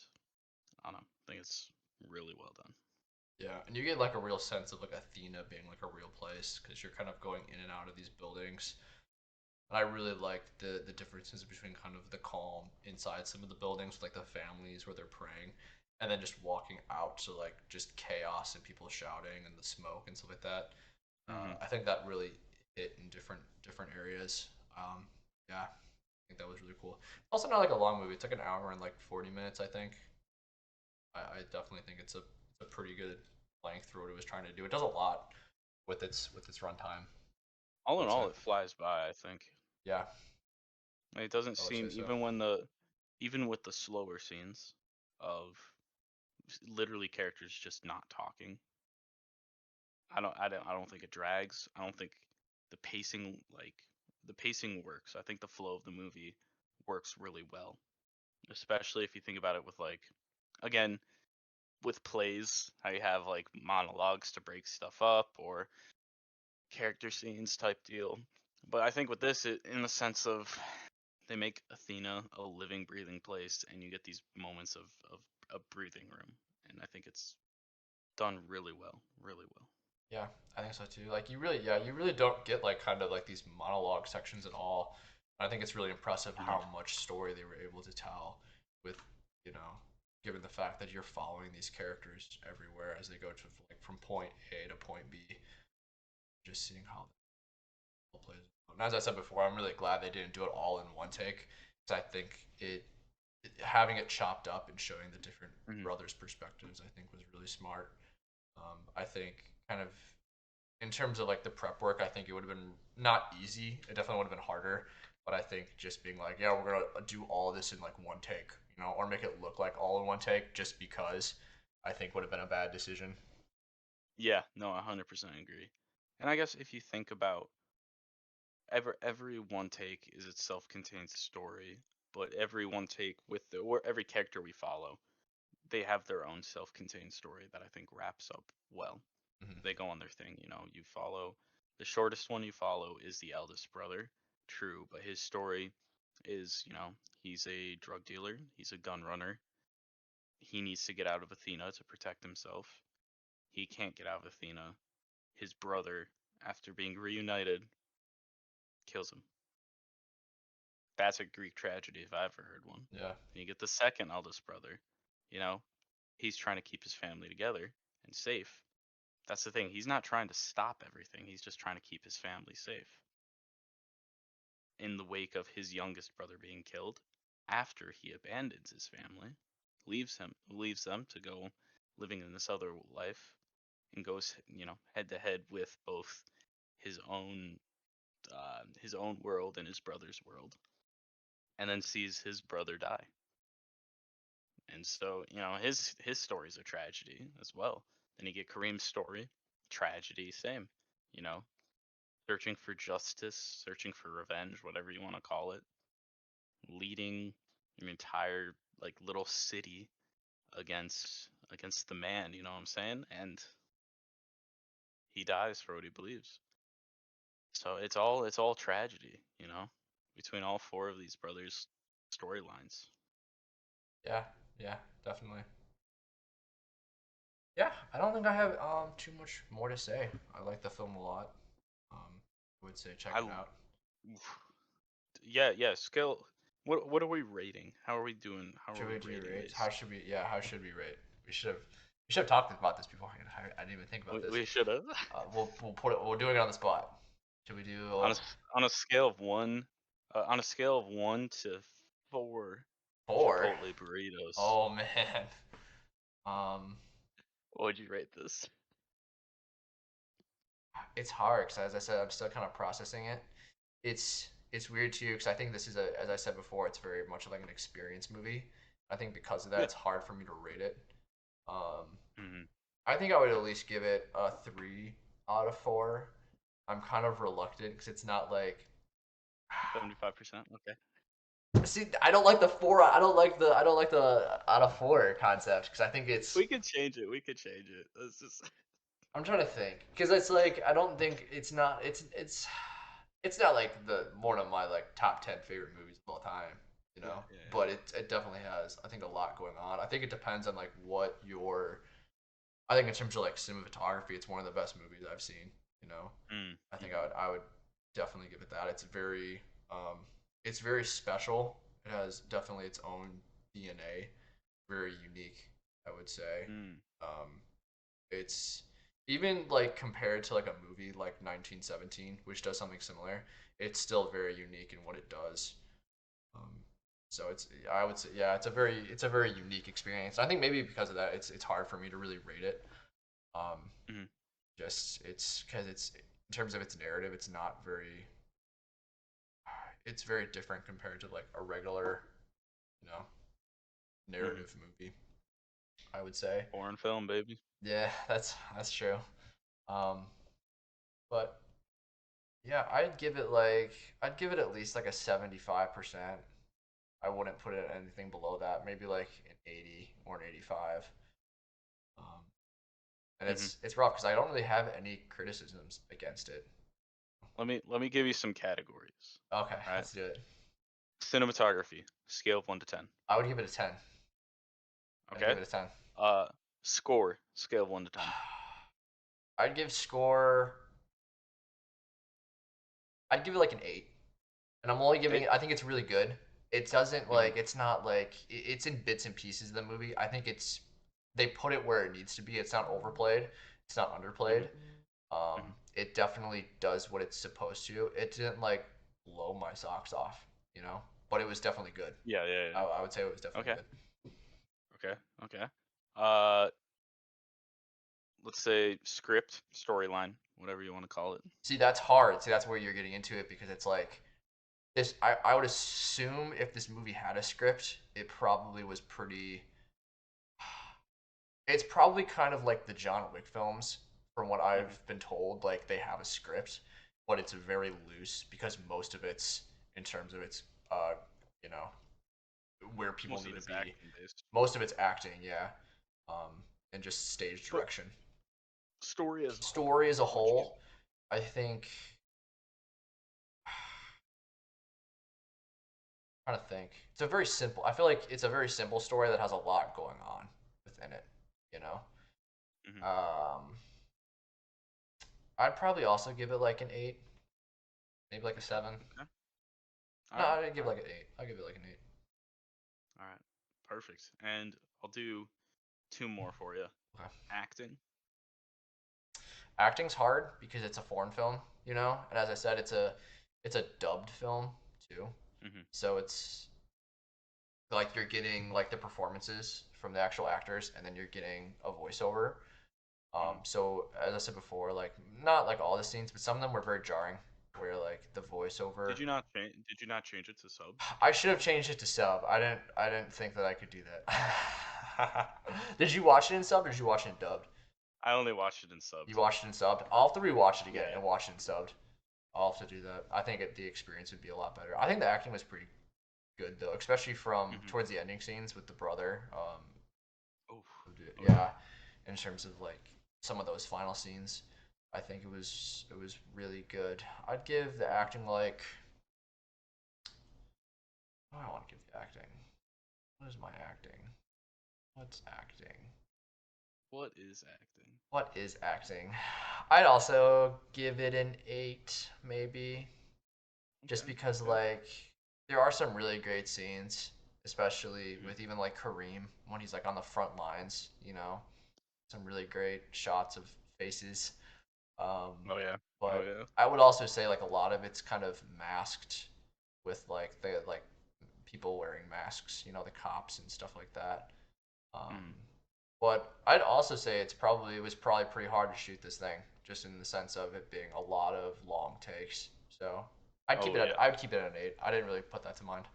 I don't know, I think it's really well done. Yeah, and you get like a real sense of like Athena being like a real place because you're kind of going in and out of these buildings. And I really like the differences between kind of the calm inside some of the buildings with like the families where they're praying, and then just walking out to like just chaos and people shouting and the smoke and stuff like that. Hmm. I think that really hit in different areas. Yeah, I think that was really cool. Also, not like a long movie. It's like an hour and like 40 minutes, I think. I definitely think it's a pretty good length for what it was trying to do. It does a lot with its runtime. I All in would say. all, it flies by. I think Yeah, like, it doesn't I would say seem, so. even with the slower scenes of literally characters just not talking. I don't think it drags. I don't think the pacing like the pacing works. I think the flow of the movie works really well, especially if you think about it with like, again, with plays, how you have like monologues to break stuff up or character scenes type deal. But I think with this, in the sense of they make Athena a living, breathing place, and you get these moments of a breathing room, and I think it's done really well, really well. Yeah, I think so too. Like you really don't get like kind of like these monologue sections at all. I think it's really impressive Hmm. how much story they were able to tell with, you know, given the fact that you're following these characters everywhere as they go to like from point A to point B, just seeing how it plays. And as I said before, I'm really glad they didn't do it all in one take because I think having it chopped up and showing the different Hmm. brothers' perspectives, I think was really smart. I think kind of in terms of like the prep work, I think it would have been not easy. It definitely would have been harder. But I think just being like, yeah, we're gonna do all of this in like one take, or make it look like all in one take, just because I think would have been a bad decision. Yeah, no, 100% agree. And I guess if you think about every one take is its self-contained story, but every one take with the or every character we follow, they have their own self-contained story that I think wraps up well. Mm-hmm. They go on their thing, you follow the shortest one you follow is the eldest brother. True, but his story is, he's a drug dealer, he's a gun runner. He needs to get out of Athena to protect himself. He can't get out of Athena. His brother, after being reunited, kills him. That's a Greek tragedy if I ever heard one. Yeah, And you get the second eldest brother, you know, he's trying to keep his family together and safe. That's the thing. He's not trying to stop everything. He's just trying to keep his family safe. In the wake of his youngest brother being killed, after he abandons his family, leaves them to go living in this other life, and goes, head to head with both his own world and his brother's world, and then sees his brother die. And so, his story's a tragedy as well. Then you get Kareem's story, tragedy, same. You know, searching for justice, searching for revenge, whatever you want to call it, leading an entire like little city against the man, you know what I'm saying? And he dies for what he believes. So it's all tragedy, between all four of these brothers' storylines. Yeah, yeah, definitely. Yeah, I don't think I have too much more to say. I like the film a lot. I would say check it I out. Yeah, yeah, scale. What are we rating? How are we doing? How are Should we we do rating rates? these? How should we? Yeah, how should we rate? We should have talked about this beforehand. I didn't even think about We, this. we should have. We'll put it. We'll do it on the spot. Should we do On a scale of one, on a scale of 1 to 4 four? Chipotle burritos, Oh man. Um, what would you rate this? it's hard because as I said, I'm still kind of processing it. It's weird too because I think this is as I said before, it's very much like an experience movie. I think because of that, Yeah. it's hard for me to rate it. Um, Mm-hmm. I think I would at least give it a 3 out of 4. I'm kind of reluctant because it's not like 75%. Okay. see, I don't like the four. I don't like the out of four concept because I think it's. We could change it. We could change it. Let's just. I'm trying to think because it's like I don't think it's not. It's not like the one of my like top 10 favorite movies of all time, you Yeah, know. yeah, But it definitely has I think a lot going on. I think it depends on like what your. I think in terms of like cinematography, it's one of the best movies I've seen. You know, yeah. I think Mm-hmm. I would definitely give it that. It's very special. It has definitely its own DNA, very unique, I would say. Mm. Um, it's even like compared to like a movie like 1917, which does something similar. It's still very unique in what it does. Um, so it's I would say yeah, it's a very unique experience. I think maybe because of that, it's hard for me to really rate it. Um, Mm-hmm. just it's because it's in terms of its narrative, it's very different compared to like a regular, you know, Mm-hmm. narrative movie. I would say. Foreign film, baby. Yeah, that's true. Um, but yeah, I'd give it at least like a 75%. I wouldn't put it anything below that. Maybe like an 80 or an 85. Um, and Mm-hmm. it's rough because I don't really have any criticisms against it. Let me give you some categories. Okay, All right. let's do it. Cinematography, scale of 1 to 10. I would give it a 10. I'd give Okay. it a 10. Uh, Score, scale of 1 to 10. I'd give score. I'd give it like an 8. And I'm only giving Eight. it. I think it's really good. It doesn't Mm-hmm. like. It's not like. It's in bits and pieces of the movie. I think it's. They put it where it needs to be. It's not overplayed. It's not Mm-hmm. underplayed. Mm-hmm. It definitely does what it's supposed to. It didn't like blow my socks off, but it was definitely good. Yeah, yeah, I would say it was yeah. definitely Okay. good. Okay. Okay. Uh, let's say script, storyline, whatever you want to call it. See, that's hard. See, that's where you're getting into it because it's like this. I would assume if this movie had a script, it probably was pretty. It's probably kind of like the John Wick films, from what Mm-hmm. I've been told. Like they have a script, but it's very loose because most of it's in terms of its, uh, you know, where people Most of need to it's be. acting based, Most of it's acting, yeah, and just stage but direction. story as a whole. Story as a What'd you give whole, I think. I'm trying to think. It's a very simple. I feel like it's a very simple story that has a lot going on within it. You know. it? Mm-hmm. I'd probably also give it like an 8, maybe like a Okay. 7. Okay. All No, right. I'd give All it right. like an 8. I'll give it like an 8. All right. Perfect. And I'll do two more for you. Okay. Acting. Acting's hard because it's a foreign film, and as I said, it's a dubbed film too. Mm-hmm. So it's like you're getting like the performances from the actual actors, and then you're getting a voiceover. Mm. So as I said before, like not like all the scenes, but some of them were very jarring. Where like the voiceover, Did you not change it to sub? I should have changed it to sub. I didn't think that I could do that. Did you watch it in sub or did you watch it in dubbed? I only watched it in You subbed. watched it in subbed. I'll have to rewatch it again Yeah. and watch it in subbed. I'll have to do that. I think the experience would be a lot better. I think the acting was pretty good though, especially from Mm-hmm. towards the ending scenes with the brother. Oh. Oh yeah. Yeah, in terms of like some of those final scenes, I think it was really good. I'd give the Mhm. acting like. Oh, I want to give the acting. What is my acting? What's acting? What is acting? What is acting? I'd also give it an 8, maybe. Just Okay. because, Okay. like, there are some really great scenes, especially Mhm. with even, like, Kareem when he's, like, on the front lines, you know? Some really great shots of faces. Um, Oh yeah. Oh but yeah. I would also say, like, a lot of it's kind of masked with, like, people wearing masks, you know, the cops and stuff like that. Um, Mm. but I'd also say it was probably pretty hard to shoot this thing, just in the sense of it being a lot of long takes. So Oh yeah. I would keep it at an 8. I didn't really put that to mind.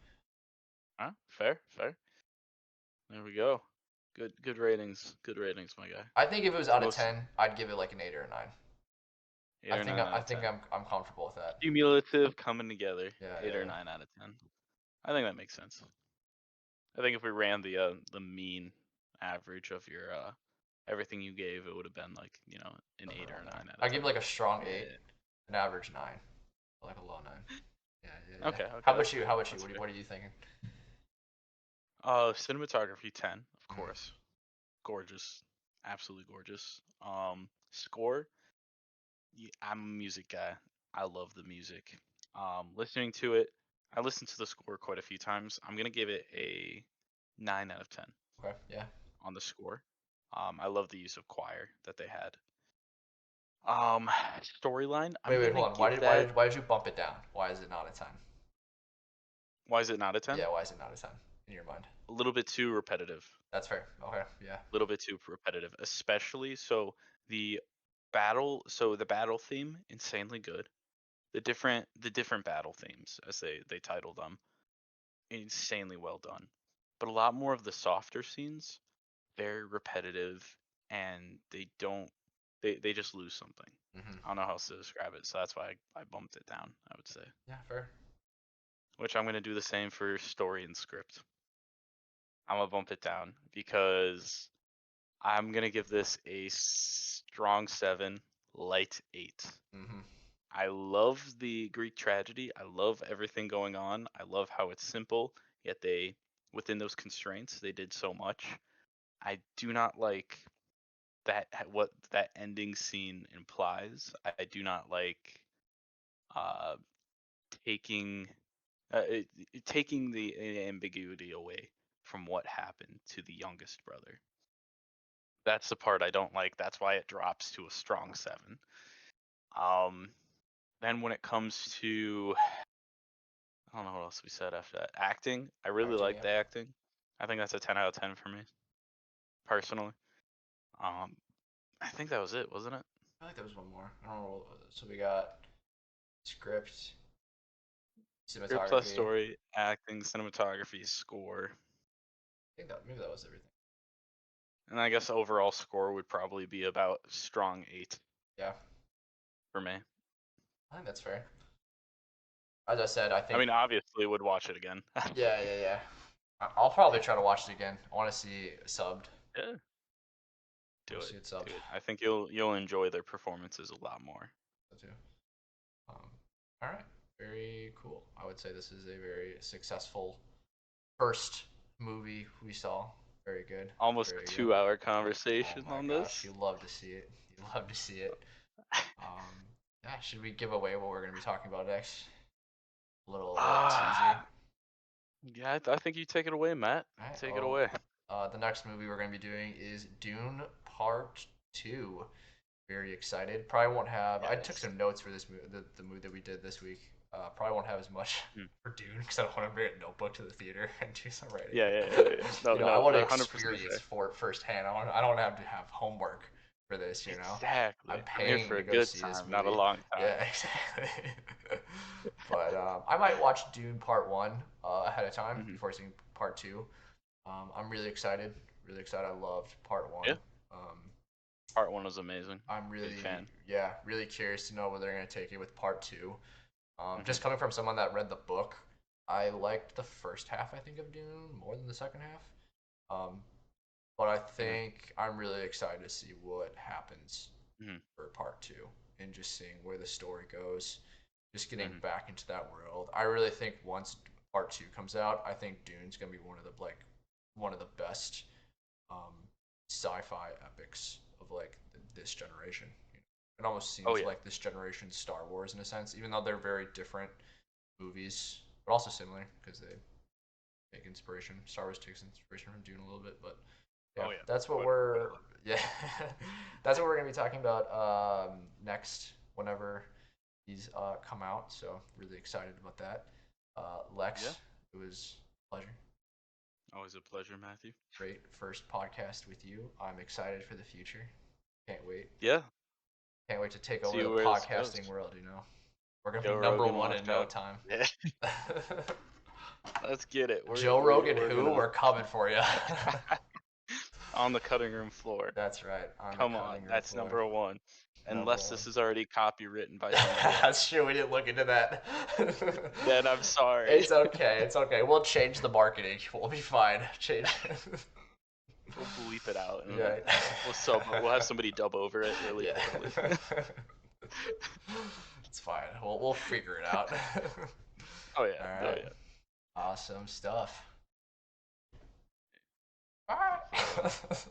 Huh? Fair. Fair. There we go. Good ratings. Good ratings, my guy. I think if it was out of Most 10, I'd give it like an 8 or a 9. 8 or 9 out I of think 10. I'm comfortable with that. Cumulative coming together. Yeah, Eight or yeah, nine out of 10. I think that makes sense. I think if we ran the mean average of your everything you gave, it would have been like an somewhere eight or around a there. nine out of I give ten. like a strong 8, Yeah. an average 9, like a low 9. Yeah, yeah, yeah. Okay. How Okay. about you? How about you? That's fair. What are you thinking? Cinematography 10, of Mm, course. Gorgeous, absolutely gorgeous. Score. I'm a music guy. I love the music. Listening to it, I listened to the score quite a few times. I'm gonna give it a 9 out of 10 okay, yeah. on the score. I love the use of choir that they had. Um, Storyline, I'm Wait, gonna hold on. give that. Why did you bump it down? Why is it not a 10? Why is it not a 10? Yeah, why is it not a 10 in your mind? A little bit too repetitive. That's fair. Okay, yeah. A little bit too repetitive, especially the the battle theme, insanely good. The different battle themes, as they titled them, insanely well done. But a lot more of the softer scenes, very repetitive, and they just lose something. Hmm. I don't know how else to describe it, so that's why I bumped it down, I would say. Yeah, fair. Which I'm gonna do the same for story and script. I'm gonna bump it down because I'm gonna give this a strong 7, light 8. Hmm. I love the Greek tragedy. I love everything going on. I love how it's simple, yet within those constraints, they did so much. I do not like what that ending scene implies. I do not like uh, taking taking the ambiguity away from what happened to the youngest brother. That's the part I don't like. That's why it drops to a strong 7. Um, then when it comes to, I don't know what else we said after that. Acting, I really Acting, like yeah. the acting. I think that's a 10 out of 10 for me, personally. Um, I think that was it, wasn't it? I think there was one more. I don't know. So we got script, Script plus cinematography. I story, acting, cinematography, score, think that maybe that was everything. and I guess overall score would probably be about strong 8 Yeah, for me. I think that's fair. As I said, I I think mean, obviously, would watch it again. yeah, yeah, yeah. I'll probably try to watch it again. I want to see it subbed. Yeah, I want do to it, see it subbed. do it. I think you'll enjoy their performances a lot more. So too. Um, all right, very cool. I would say this is a very successful first movie we saw. Very good. Almost a Very good. 2-hour Oh conversation my on gosh, this. you love to see it. You love to see it. Um, yeah, should we give away what we're going to be talking about next? Little teaser. Ah, yeah, I think you take it away, Matt. All right. Take it Well, away. the next movie we're going to be doing is Dune Part Two. Very excited. Probably won't have. I took Yes. some notes for this movie, the movie that we did this week. Probably won't have as much Hmm. for Dune because I don't want to bring a notebook to the theater and do some writing. Yeah, yeah, yeah, yeah. No, You know, I no, want to 100% experience fair. for it firsthand. I don't want to have homework for this. Exactly. I'm I'm here paying for to a go good see this time, not a movie. long Yeah, time. exactly. But I might watch Dune Part One ahead of time Hmm. before seeing Part Two. I'm really excited. Really excited. I loved Part One. Yeah, Um, part one was amazing. I'm Big really, fan. yeah, really curious to know where they're gonna take it with Part Two. Hmm. Just coming from someone that read the book, I liked the first half, I think, of Dune more than the second half. Um, but I Hmm. think I'm really excited to see what happens Hmm. for part two and just seeing where the story goes. Just getting Hmm. back into that world. I really think once part two comes out, I think Dune's gonna be one of the best um, sci-fi epics of this generation. It almost Oh seems yeah. like this generation's Star Wars in a sense, even though they're very different movies, but also similar because they take inspiration. Star Wars takes inspiration from Dune a little bit, but yeah, Oh yeah. that's what Quite a we're lot. yeah, that's what we're gonna be talking about next whenever these come out. So really excited about that. Yeah. Lex, it was a pleasure. Always a pleasure, Matthew. Great first podcast with you. I'm excited for the future. Can't wait. Yeah. Can't wait to take over See the where this goes. podcasting world. We're gonna be Joe number Rogan, one watch in no out. time. Yeah. Let's get it. We're Joe we're Rogan, we're who? gonna We're coming for you. on the cutting room floor. That's right, on the Come on, cutting room that's floor. number one. Number Unless one. this is already copywritten by somebody That's else, true. We didn't look into that. then I'm sorry. It's okay. It's okay. We'll change the marketing. We'll be fine. Change. We'll bleep it out and Yeah. we'll have somebody dub over it really Yeah. poorly. It's fine. We'll figure it out. Oh yeah. All Oh right. yeah. Awesome stuff. All For real. right.